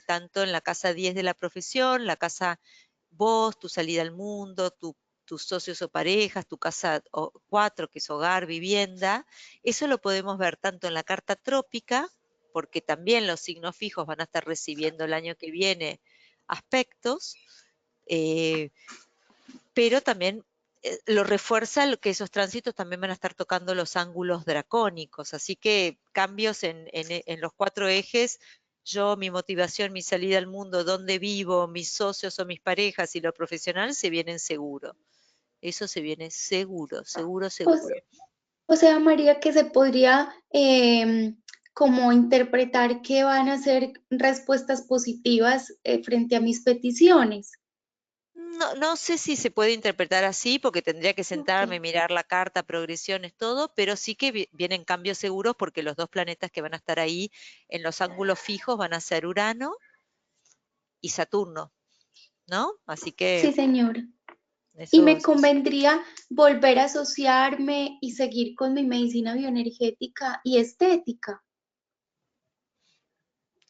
tanto en la casa 10 de la profesión, la casa vos, tu salida al mundo, tus socios o parejas, tu casa 4, que es hogar, vivienda, eso lo podemos ver tanto en la carta trópica, porque también los signos fijos van a estar recibiendo el año que viene aspectos, eh, pero también lo refuerza que esos tránsitos también van a estar tocando los ángulos dracónicos, así que cambios en los 4 ejes, yo, mi motivación, mi salida al mundo, dónde vivo, mis socios o mis parejas y lo profesional se vienen seguro. Eso se viene seguro, seguro, O, seguro. o sea, María, que se podría como interpretar que van a ser respuestas positivas frente a mis peticiones. No, no sé si se puede interpretar así, porque tendría que Ok, sentarme, mirar la carta, progresiones, todo, pero sí que vienen cambios seguros porque los 2 planetas que van a estar ahí en los ángulos fijos van a ser Urano y Saturno, ¿no? Así sí, que señora. Y eso, me convendría volver a asociarme y seguir con mi medicina bioenergética y estética.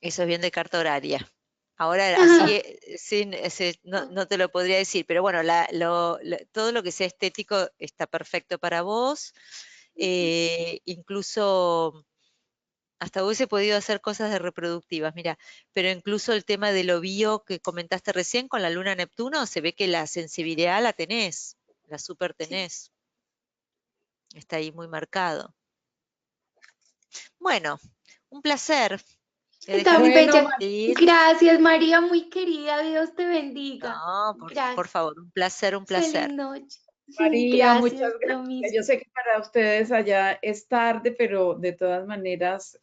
eso es bien de carta horaria. Ahora así, Ajá, no te lo podría decir, pero bueno, todo lo que sea estético está perfecto para vos. Incluso hasta hubiese podido hacer cosas de reproductivas, mira, pero incluso el tema de lo bio que comentaste recién con la luna Neptuno, se ve que la sensibilidad la tenés, la super sí. tenés, está ahí muy marcado. Bueno, un placer. Tan Déjame Bueno, bella. ir. Gracias, María, muy querida. Dios te bendiga. No, por Gracias. favor, un placer, un Feliz placer. noche. María, muchas Gracias, lo gracias. Yo mismo. sé que para ustedes allá es tarde, pero de todas maneras,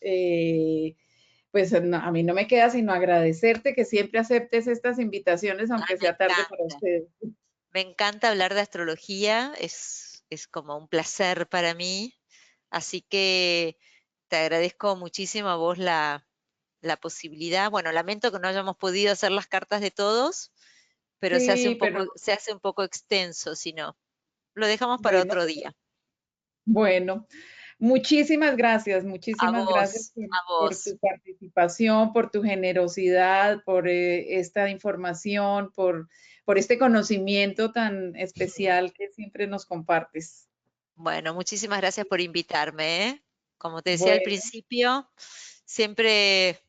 pues a mí no me queda sino agradecerte que siempre aceptes estas invitaciones, Ay, aunque me sea tarde para encanta. ustedes. Me encanta hablar de astrología, es como un placer para mí, así que te agradezco muchísimo a vos la posibilidad. Bueno, lamento que no hayamos podido hacer las cartas de todos, pero Sí, pero se hace un poco extenso, si no. Lo dejamos para bueno, otro día. bueno. A Muchísimas gracias vos, a por vos. tu participación, por tu generosidad, por esta información, por este conocimiento tan especial que siempre nos compartes. Bueno, muchísimas gracias por invitarme, ¿eh? Como te decía al Bueno, principio, siempre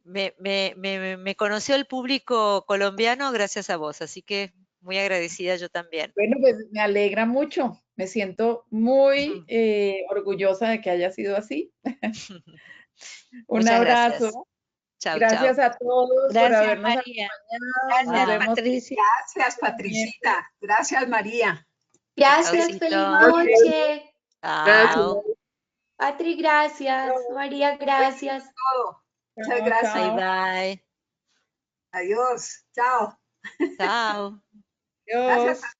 me conoció el público colombiano gracias a vos, así que muy agradecida yo también. bueno, pues me alegra mucho. Me siento muy orgullosa de que haya sido así. Un Muchas gracias. abrazo. Chao, chao. Gracias a todos por Gracias, habernos María. acompañado. Nos Gracias, vemos Patricia. Gracias, próximamente. Patricita. Gracias, María. Gracias, feliz Chaucito. noche. Gracias. Chao. Patri, gracias. María, gracias. Todo. Muchas Chao, gracias. Bye, chao. bye. Adiós. Chao. Chao. Gracias. Adiós.